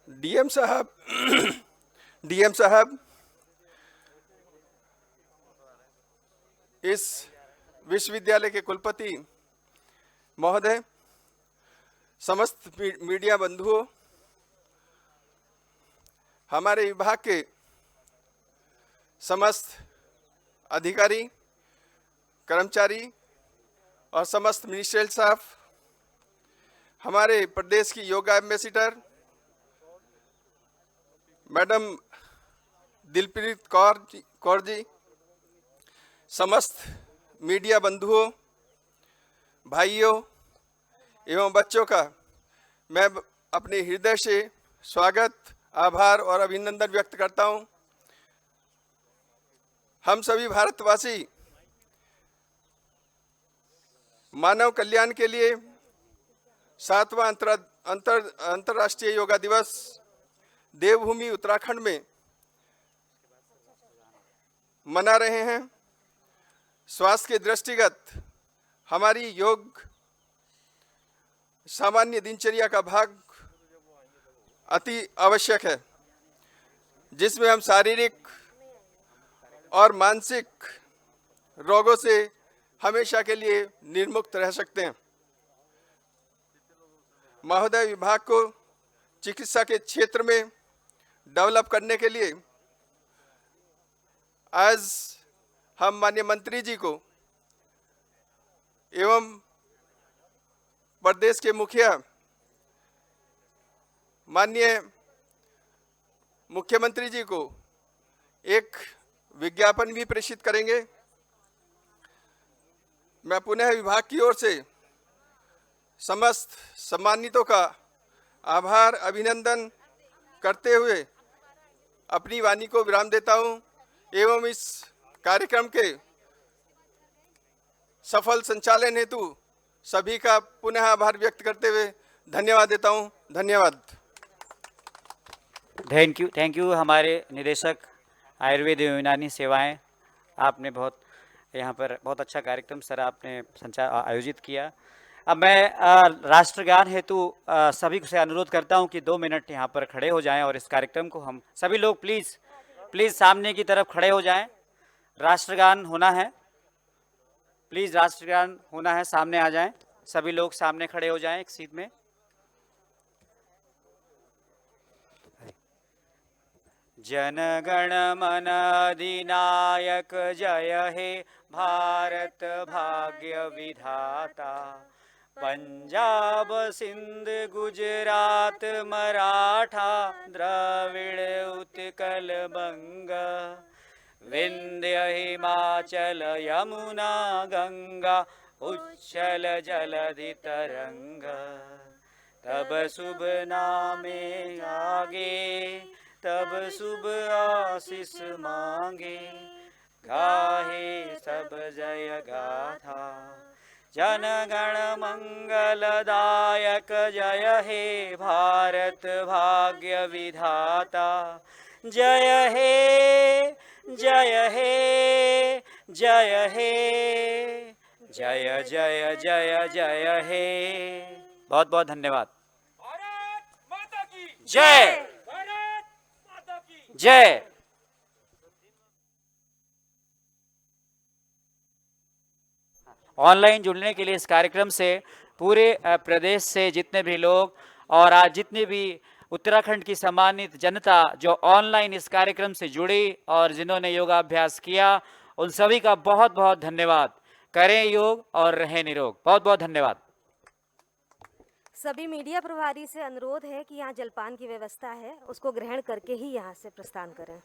डीएम साहब, इस विश्वविद्यालय के कुलपति महोदय, समस्त मीडिया बंधुओं, हमारे विभाग के समस्त अधिकारी, कर्मचारी और समस्त मिनिस्ट्रियल स्टाफ, हमारे प्रदेश की योगा एम्बेसडर मैडम दिलप्रीत कौर जी, समस्त मीडिया बंधुओं, भाइयों एवं बच्चों का मैं अपने हृदय से स्वागत, आभार और अभिनंदन व्यक्त करता हूं। हम सभी भारतवासी मानव कल्याण के लिए 7वां अंतर्राष्ट्रीय योगा दिवस देवभूमि उत्तराखंड में मना रहे हैं। स्वास्थ्य के दृष्टिगत हमारी योग सामान्य दिनचर्या का भाग अति आवश्यक है, जिसमें हम शारीरिक और मानसिक रोगों से हमेशा के लिए निर्मुक्त रह सकते हैं। महोदय, विभाग को चिकित्सा के क्षेत्र में डेवलप करने के लिए आज हम माननीय मंत्री जी को एवं प्रदेश के मुखिया माननीय मुख्यमंत्री जी को एक विज्ञापन भी प्रेषित करेंगे। मैं पुनः विभाग की ओर से समस्त सम्मानितों का आभार अभिनंदन करते हुए अपनी वाणी को विराम देता हूं एवं इस कार्यक्रम के सफल संचालन हेतु सभी का पुनः आभार व्यक्त करते हुए धन्यवाद देता हूं। धन्यवाद। थैंक यू हमारे निदेशक आयुर्वेद एवं यूनानी सेवाएं, आपने यहाँ पर बहुत अच्छा कार्यक्रम सर आपने आयोजित किया। अब मैं राष्ट्रगान हेतु सभी से अनुरोध करता हूं कि 2 मिनट यहाँ पर खड़े हो जाएं और इस कार्यक्रम को हम सभी लोग प्लीज़ सामने की तरफ खड़े हो जाएं। राष्ट्रगान होना है, प्लीज़ राष्ट्रगान होना है, सामने आ जाएं। सभी लोग सामने खड़े हो जाएं एक सीट में। जनगण मन अधिनायक जय हे भारत भाग्य विधाता। पंजाब सिंध गुजरात मराठा द्रविड़ उत्कल बंग, विंध्य हिमाचल यमुना गंगा उच्छल जलधि तरंग। तब शुभ नामे आगे, तब शुभ आशीष मांगे, गाहे सब जय गाथा। जन गण मंगलदायक जय हे भारत भाग्य विधाता। जय हे जय हे जय हे जय जय जय जय हे। बहुत बहुत धन्यवाद। जय जय। ऑनलाइन जुड़ने के लिए इस कार्यक्रम से पूरे प्रदेश से जितने भी लोग और आज जितने भी उत्तराखंड की सम्मानित जनता जो ऑनलाइन इस कार्यक्रम से जुड़ी और जिन्होंने योगाभ्यास किया, उन सभी का बहुत बहुत धन्यवाद। करें योग और रहें निरोग। बहुत बहुत धन्यवाद। सभी मीडिया प्रभारी से अनुरोध है कि यहाँ जलपान की व्यवस्था है, उसको ग्रहण करके ही यहाँ से प्रस्थान करें।